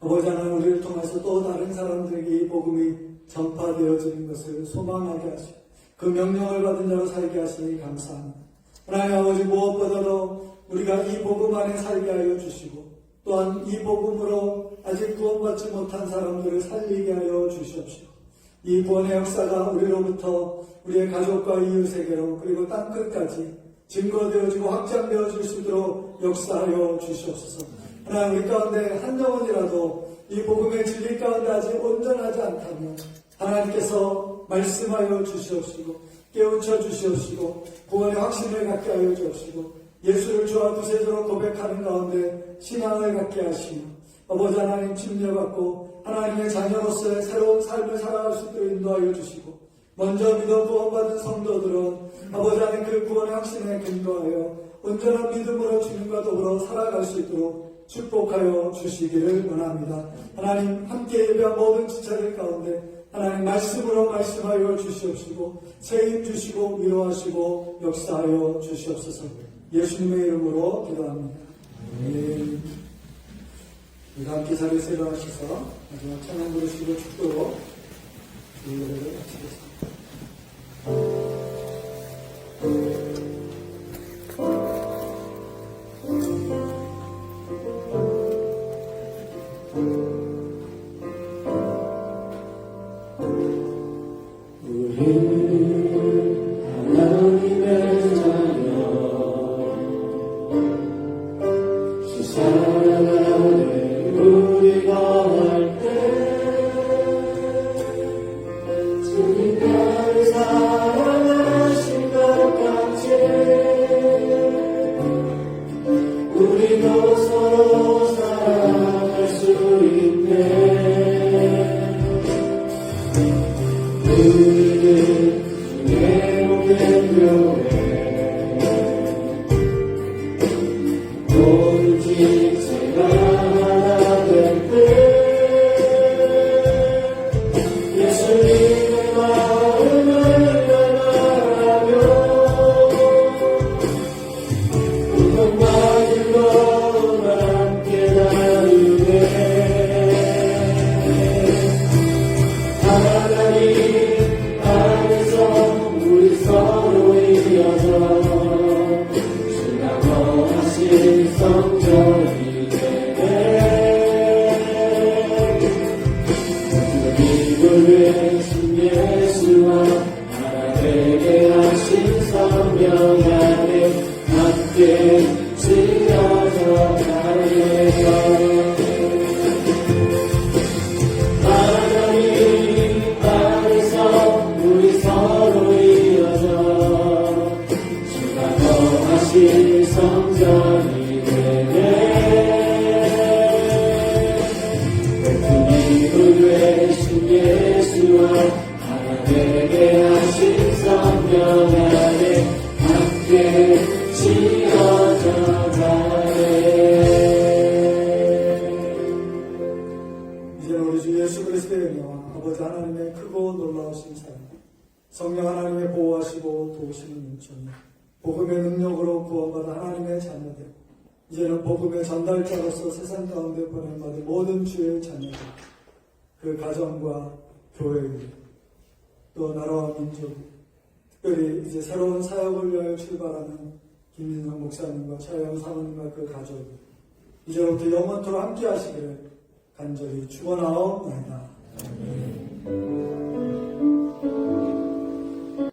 아버지 하나님 우리를 통해서 또 다른 사람들에게 이 복음이 전파되어지는 것을 소망하게 하시고 그 명령을 받은 자로 살게 하시니 감사합니다. 하나님 아버지 무엇보다도 우리가 이 복음 안에 살게 하여 주시고 또한 이 복음으로 아직 구원받지 못한 사람들을 살리게 하여 주시옵시고 이 구원의 역사가 우리로부터 우리의 가족과 이웃에게로 그리고 땅끝까지 증거되어지고 확장되어질 수 있도록 역사하여 주시옵소서. 하나님 우리 가운데 한 영혼이라도 이 복음의 진리 가운데 아직 온전하지 않다면 하나님께서 말씀하여 주시옵시고 깨우쳐 주시옵시고 구원의 확신을 갖게 하여 주옵시고 예수를 주와 구세주로 고백하는 가운데 신앙을 갖게 하시며 아버지 하나님 침례받고 하나님의 자녀로서의 새로운 삶을 살아갈 수 있도록 인도하여 주시고 먼저 믿어 구원받은 성도들은 아버지 하나님 그 구원의 확신에 근거하여 온전한 믿음으로 주님과 더불어 살아갈 수 있도록 축복하여 주시기를 원합니다. 하나님 함께 예배한 모든 지체들 가운데 하나님 말씀으로 말씀하여 주시옵시고 책임 주시고 위로하시고 역사하여 주시옵소서. 예수님의 이름으로 기도합니다. 아멘. 우리 함께 자리에서 일어나셔서 마지막 찬양 부르시고 축도로 예배를 마치겠습니다. 주 함께 지어져 가네요. 하나님 안에서 우리 서로 이어져 주가 거하실 성전이 되네. 베풀림을 되신 예수와 하나님에게 하신 성령 안에 함께 지어져 가네. 이제는 우리 주 예수 그리스도의 은혜와 아버지 하나님의 크고 놀라우신 사랑, 성령 하나님의 보호하시고 도우시는 은총이 복음의 능력으로 구원받은 하나님의 자녀들, 이제는 복음의 전달자로서 세상 가운데 보냄받은 모든 주의 자녀들, 그 가정과 교회, 또 나라와 민족, 특별히 이제 새로운 사역을 위하여 출발하는 김민성 목사님과 차영 사모님과 그 가족, 이제부터 영원토록 함께 하시기를 간절히 축원하옵나이다.